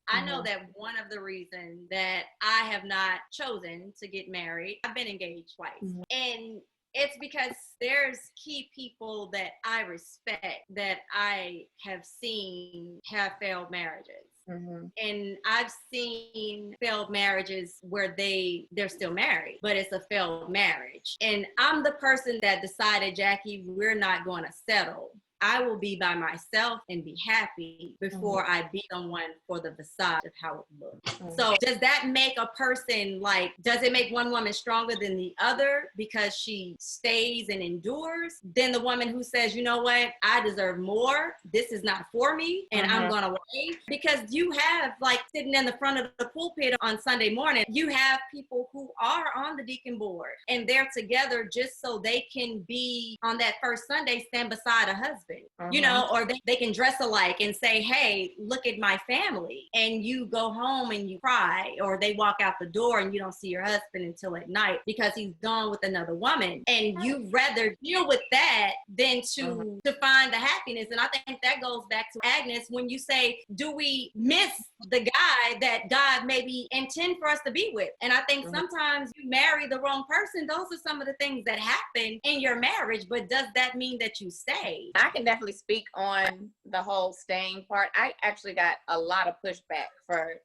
I know that one of the reasons that I have not chosen to get married, I've been engaged twice, and it's because there's key people that I respect that I have seen have failed marriages. And I've seen failed marriages where they're still married, but it's a failed marriage. And I'm the person that decided, Jackie, we're not going to settle. I will be by myself and be happy before I be someone for the facade of how it looks. So does that make a person does it make one woman stronger than the other because she stays and endures than the woman who says, you know what, I deserve more. This is not for me and I'm going to wait? Because you have sitting in the front of the pulpit on Sunday morning, you have people who are on the deacon board and they're together just so they can be on that first Sunday, stand beside a husband. You know, or they can dress alike and say, hey, look at my family. And you go home and you cry, or they walk out the door and you don't see your husband until at night because he's gone with another woman. And you'd rather deal with that than to find the happiness. And I think that goes back to Agnes when you say, do we miss the guy that God maybe intend for us to be with? And I think sometimes you marry the wrong person. Those are some of the things that happen in your marriage, but does that mean that you stay? I can definitely speak on the whole staying part. I actually got a lot of pushback for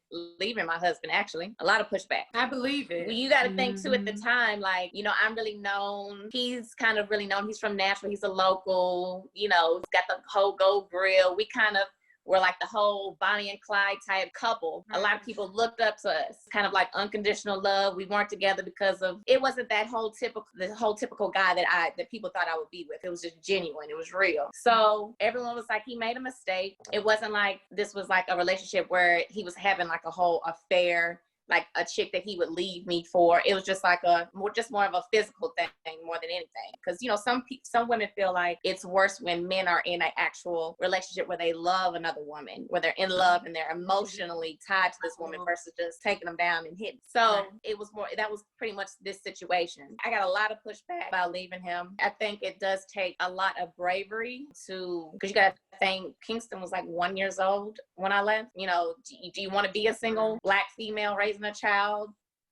leaving my husband, actually. A lot of pushback. I believe it. Well, you got to think too at the time, I'm really known. He's kind of really known. He's from Nashville. He's a local, he's got the whole Go Grill. We kind of were like the whole Bonnie and Clyde type couple. A lot of people looked up to us, kind of like unconditional love. We weren't together because of, it wasn't the whole typical guy that people thought I would be with. It was just genuine. It was real. So everyone was like, he made a mistake. It wasn't like this was like a relationship where he was having like a whole affair, like a chick that he would leave me for. It was just like more of a physical thing more than anything. Because some women feel like it's worse when men are in an actual relationship where they love another woman, where they're in love and they're emotionally tied to this woman versus just taking them down and hitting. So that was pretty much this situation. I got a lot of pushback about leaving him. I think it does take a lot of bravery because you got to think Kingston was like 1 year old when I left. Do you want to be a single Black female raising a child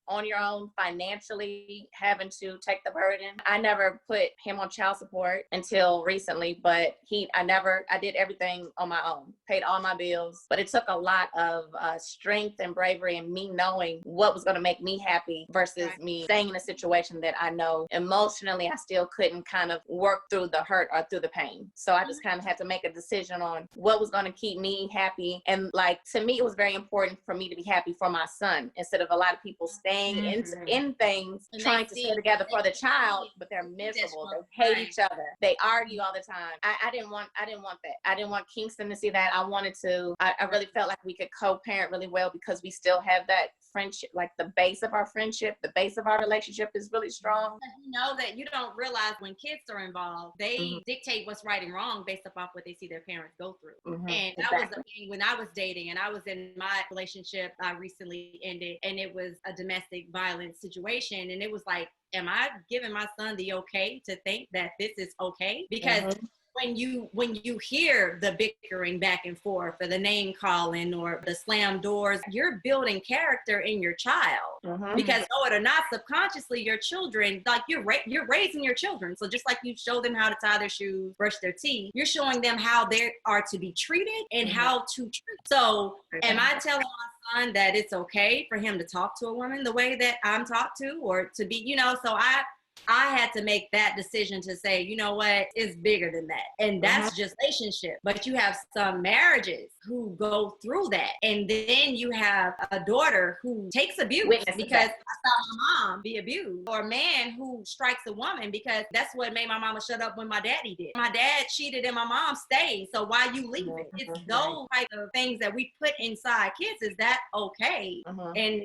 on your own, financially having to take the burden? I never put him on child support until recently, but I did everything on my own, paid all my bills, but it took a lot of strength and bravery and me knowing what was going to make me happy versus me staying in a situation that I know emotionally I still couldn't kind of work through the hurt or through the pain. So I just kind of had to make a decision on what was going to keep me happy. And to me, it was very important for me to be happy for my son instead of a lot of people staying in things, trying to stay together for the child, but they're miserable. They hate each other. They argue all the time. I didn't want that. I didn't want Kingston to see that. I really felt like we could co-parent really well because we still have that friendship, like the base of our friendship, the base of our relationship is really strong. You know that you don't realize when kids are involved, they dictate what's right and wrong based upon what they see their parents go through. And that was the thing when I was dating and I was in my relationship I recently ended, and it was a domestic violence situation, and it was like, am I giving my son the okay to think that this is okay? Because when you hear the bickering back and forth or the name calling or the slam doors, you're building character in your child. Because know it or not, subconsciously your children, like you're raising your children. So just like you show them how to tie their shoes, brush their teeth, you're showing them how they are to be treated and how to treat. So am I telling my son that it's okay for him to talk to a woman the way that I'm talked to, or to be, so I had to make that decision to say, you know what, it's bigger than that. And that's just relationship. But you have some marriages who go through that. And then you have a daughter who takes abuse because I saw my mom be abused. Or a man who strikes a woman because that's what made my mama shut up when my daddy did. My dad cheated and my mom stayed. So why you leaving? It's those type of things that we put inside kids. Is that okay? And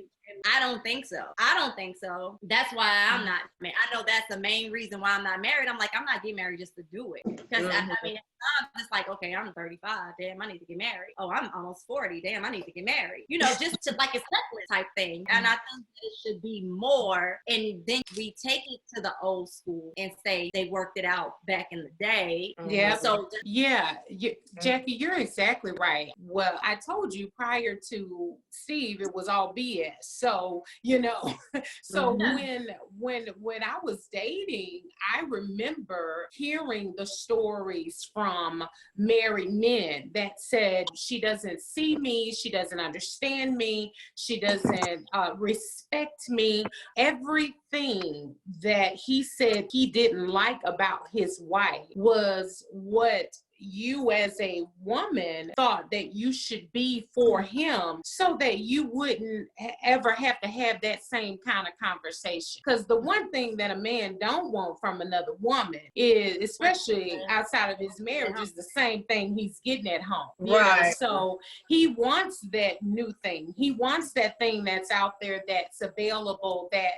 I don't think so. That's why I'm not married. I know that's the main reason why I'm not married. I'm like, I'm not getting married just to do it. Because I mean, I'm just like, okay, I'm 35. Damn, I need to get married. Oh, I'm almost 40. Damn, I need to get married. You know, just to like a checklist type thing. And I think that it should be more. And then we take it to the old school and say they worked it out back in the day. Yeah. So Jackie, you're exactly right. Well, I told you prior to Steve, it was all BS. So, you know, so when I was dating, I remember hearing the stories from married men that said, she doesn't see me, she doesn't understand me, she doesn't respect me. Everything that he said he didn't like about his wife was what you as a woman thought that you should be for him, so that you wouldn't ever have to have that same kind of conversation. Because the one thing that a man don't want from another woman is, especially outside of his marriage, is the same thing he's getting at home. Right. So he wants that new thing. He wants that thing that's out there, that's available, that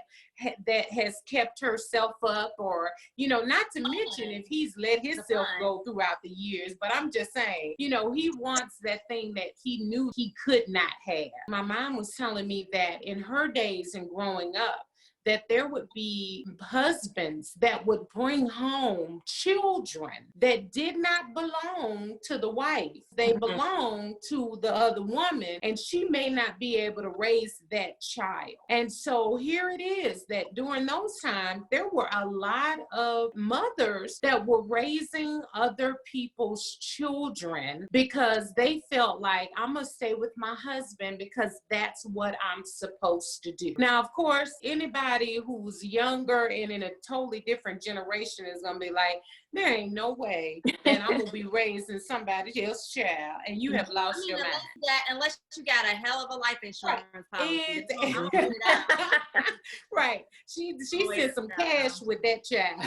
has kept herself up, or, you know, not to mention if he's let himself go throughout the years. But I'm just saying, you know, he wants that thing that he knew he could not have. My mom was telling me that in her days and growing up, that there would be husbands that would bring home children that did not belong to the wife. They belong to the other woman, and she may not be able to raise that child. And so here it is that during those times, there were a lot of mothers that were raising other people's children because they felt like, I'm going to stay with my husband because that's what I'm supposed to do. Now, of course, anybody who's younger and in a totally different generation is gonna be like, there ain't no way that I'm gonna be raising somebody else's child, and you have lost your mind. Unless you got a hell of a life insurance policy. Right. She sent some cash with that child.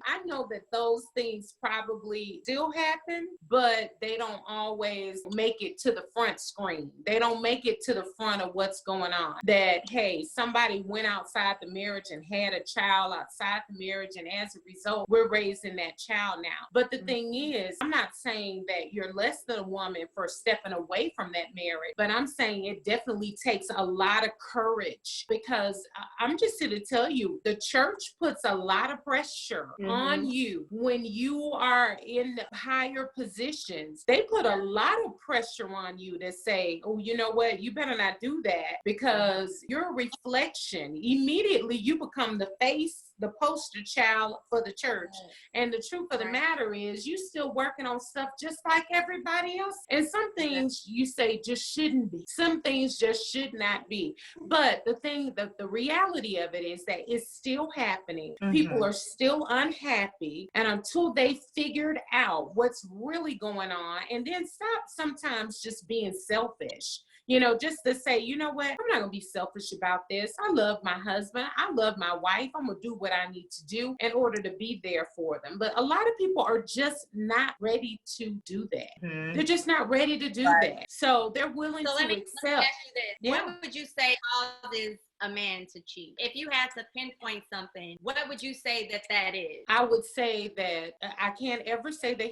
I know that those things probably still happen, but they don't always make it to the front screen. They don't make it to the front of what's going on. That, hey, somebody went outside the marriage and had a child outside the marriage, and as a result, we're raising that child now. But the thing is, I'm not saying that you're less than a woman for stepping away from that marriage, but I'm saying it definitely takes a lot of courage, because I'm just here to tell you, the church puts a lot of pressure on you when you are in higher positions. They put a lot of pressure on you to say, oh, you know what, you better not do that, because you're a reflection. Immediately you become the face, the poster child for the church. And the truth of the matter is, you still working on stuff just like everybody else. And some things you say just shouldn't be. Some things just should not be. But the reality of it is that it's still happening. People are still unhappy. And until they figured out what's really going on, and then stop sometimes just being selfish. You know, just to say, you know what, I'm not going to be selfish about this. I love my husband. I love my wife. I'm going to do what I need to do in order to be there for them. But a lot of people are just not ready to do that. They're just not ready to do that. So they're willing to accept. Let me ask you this. What would you say causes a man to cheat? If you had to pinpoint something, what would you say that is? I would say that I can't ever say that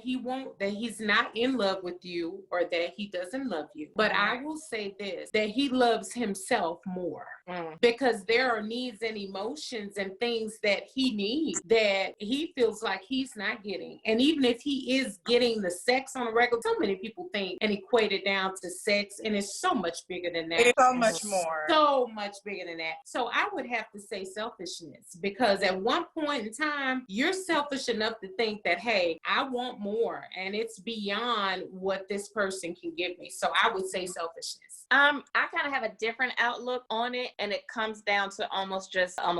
he's not in love with you or that he doesn't love you. But I will say this, that he loves himself more. Because there are needs and emotions and things that he needs that he feels like he's not getting. And even if he is getting the sex on a regular, so many people think and equate it down to sex, and it's so much bigger than that. It's so much more. So much bigger than that. So I would have to say selfishness, because at one point in time, you're selfish enough to think that, hey, I want more, and it's beyond what this person can give me. So I would say selfishness. I kind of have a different outlook on it, and it comes down to almost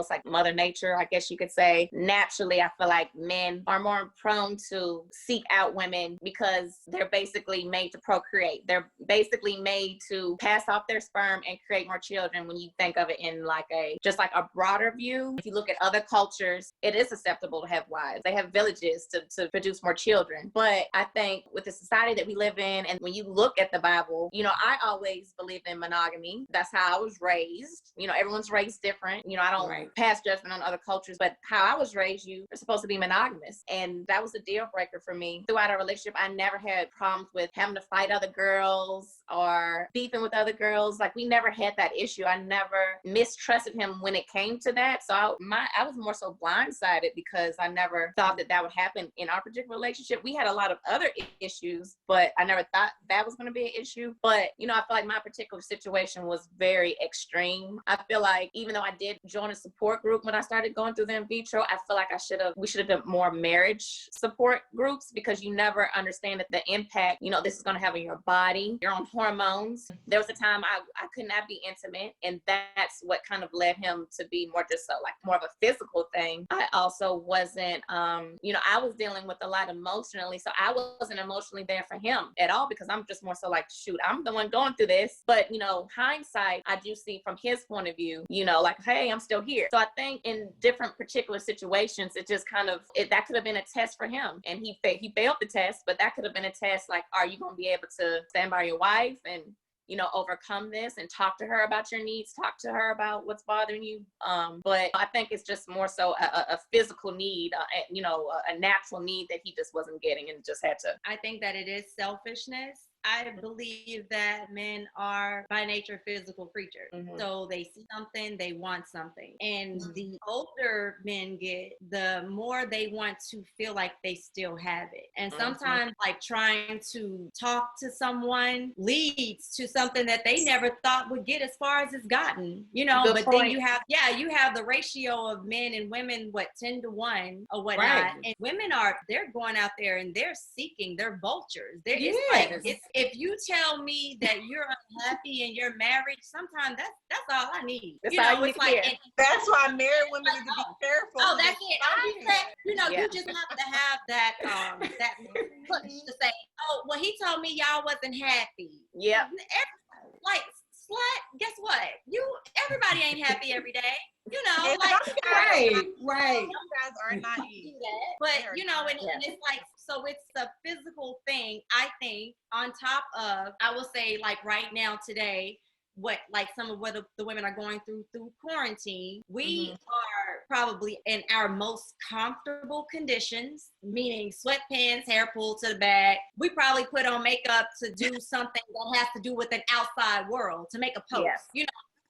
like Mother Nature, I guess you could say. Naturally, I feel like men are more prone to seek out women because they're basically made to procreate. They're basically made to pass off their sperm and create more children when you think of it in like just like a broader view. If you look at other cultures, it is acceptable to have wives. They have villages to produce more children. But I think with the society that we live in, and when you look at the Bible, I always believed in monogamy. That's how I was raised. Everyone's raised different. I don't pass judgment on other cultures, but how I was raised, you are supposed to be monogamous. And that was a deal breaker for me. Throughout our relationship, I never had problems with having to fight other girls or beefing with other girls. Like, we never had that issue. I never mistrusted him when it came to that. So I was more so blindsided because I never thought that would happen in our particular relationship. We had a lot of other issues, but I never thought that was going to be an issue. But, I feel like my particular situation was very extreme. I feel like even though I did join a support group when I started going through the in vitro, I feel like we should have done more marriage support groups, because you never understand that the impact, this is going to have on your body, your own hormones. There was a time I could not be intimate, and that's what kind of led him to be more just more of a physical thing. I also wasn't, I was dealing with a lot emotionally, so I wasn't emotionally there for him at all, because I'm just more so like, shoot, I'm the one going through this. But, hindsight, I do see from his point of view, like, hey, I'm still here. So I think in different particular situations, it just kind of, that could have been a test for him. And he failed the test, but that could have been a test, like, are you going to be able to stand by your wife and overcome this and talk to her about your needs, talk to her about what's bothering you. But I think it's just more so a physical need, a natural need that he just wasn't getting and just had to. I think that it is selfishness. I believe that men are by nature physical creatures. Mm-hmm. So they see something, they want something. And the older men get, the more they want to feel like they still have it. And sometimes like trying to talk to someone leads to something that they never thought would get as far as it's gotten, Good but point. then you have the ratio of men and women, 10-1 or whatnot. Right. And women they're going out there and they're seeking, they're vultures. If you tell me that you're unhappy and you're married, sometimes that's all I need. That's all you need. That's why married women need to be careful. Oh, that's it. You just have to have that that push to say, oh, well, he told me y'all wasn't happy. Yeah. Like, slut, guess what? Everybody ain't happy every day. Right. Some guys are naive. But, and it's like, so it's a physical thing, I think, on top of, I will say, like, right now, today, what the women are going through quarantine, we are probably in our most comfortable conditions, meaning sweatpants, hair pulled to the back. We probably put on makeup to do something that has to do with an outside world, to make a post,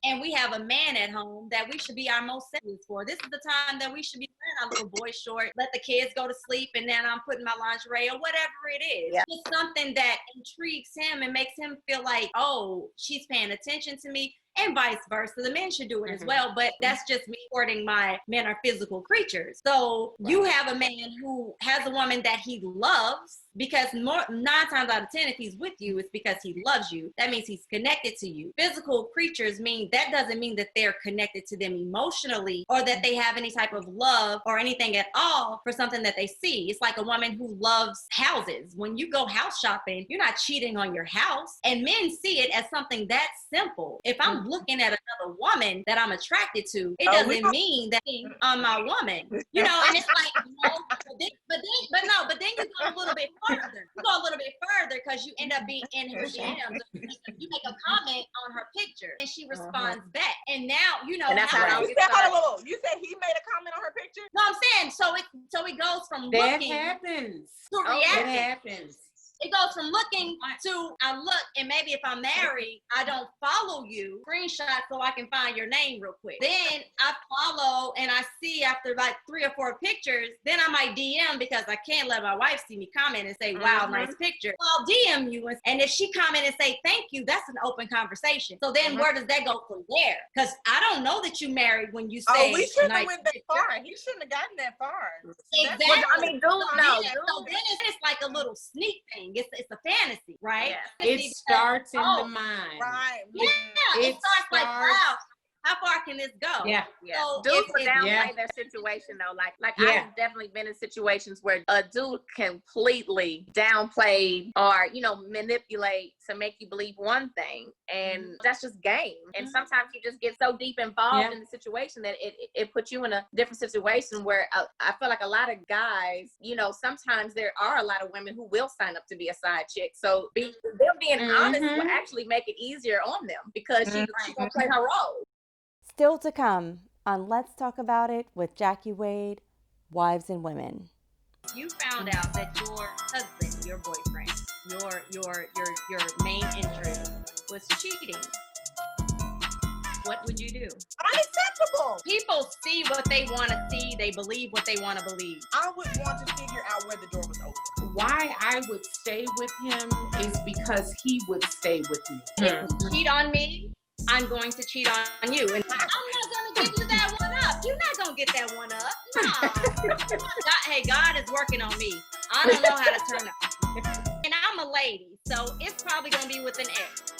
And we have a man at home that we should be our most selfish for. This is the time that we should be wearing our little boy short, let the kids go to sleep, and then I'm putting my lingerie or whatever it is. Yeah. It's something that intrigues him and makes him feel like, oh, she's paying attention to me. And vice versa. The men should do it as well, but that's just me supporting my men are physical creatures. So you have a man who has a woman that he loves, because 9 times out of 10, if he's with you, it's because he loves you. That means he's connected to you. Physical creatures that doesn't mean that they're connected to them emotionally, or that they have any type of love or anything at all for something that they see. It's like a woman who loves houses. When you go house shopping, you're not cheating on your house. And men see it as something that simple. If I'm looking at another woman that I'm attracted to, it doesn't mean that I'm my woman. And it's like, but then you go a little bit further. You go a little bit further because you end up being in her DMs. You make a comment on her picture and she responds back. And now, and that's how you said, you said he made a comment on her picture? No, I'm saying, so it goes from that looking happens. to reacting. That happens. It goes from looking to, I look, and maybe if I'm married, I don't follow you, screenshot so I can find your name real quick. Then I follow and I see after like 3 or 4 pictures, then I might DM because I can't let my wife see me comment and say, wow, nice picture. So I'll DM you. And if she comment and say, thank you, that's an open conversation. So then where does that go from there? Because I don't know that you married when you say, we shouldn't have went that far. He shouldn't have gotten that far. Exactly. Well, I mean, So then it's like a little sneak thing. It's a fantasy, right? It starts in the mind. Right. Yeah. It starts like, wow. how far can this go? Yeah. So Dudes will downplay yeah. their situation though. Like Yeah. I've definitely been in situations where a dude completely downplay or, you know, manipulate to make you believe one thing. And that's just game. And sometimes you just get so deep involved in the situation that it puts you in a different situation where I feel like a lot of guys, you know, sometimes there are a lot of women who will sign up to be a side chick. So them being honest will actually make it easier on them because she's gonna play her role. Still to come on Let's Talk About It with Jackie Wade, Wives and Women. You found out that your husband, your boyfriend, your main interest was cheating. What would you do? Unacceptable. People see what they want to see. They believe what they want to believe. I would want to figure out where the door was open. Why I would stay with him is because he would stay with me. If you cheat on me, I'm going to cheat on you. And I'm not going to give you that one up. You're not going to get that one up. No. Hey, God is working on me. I don't know how to turn up. And I'm a lady, so it's probably going to be with an X.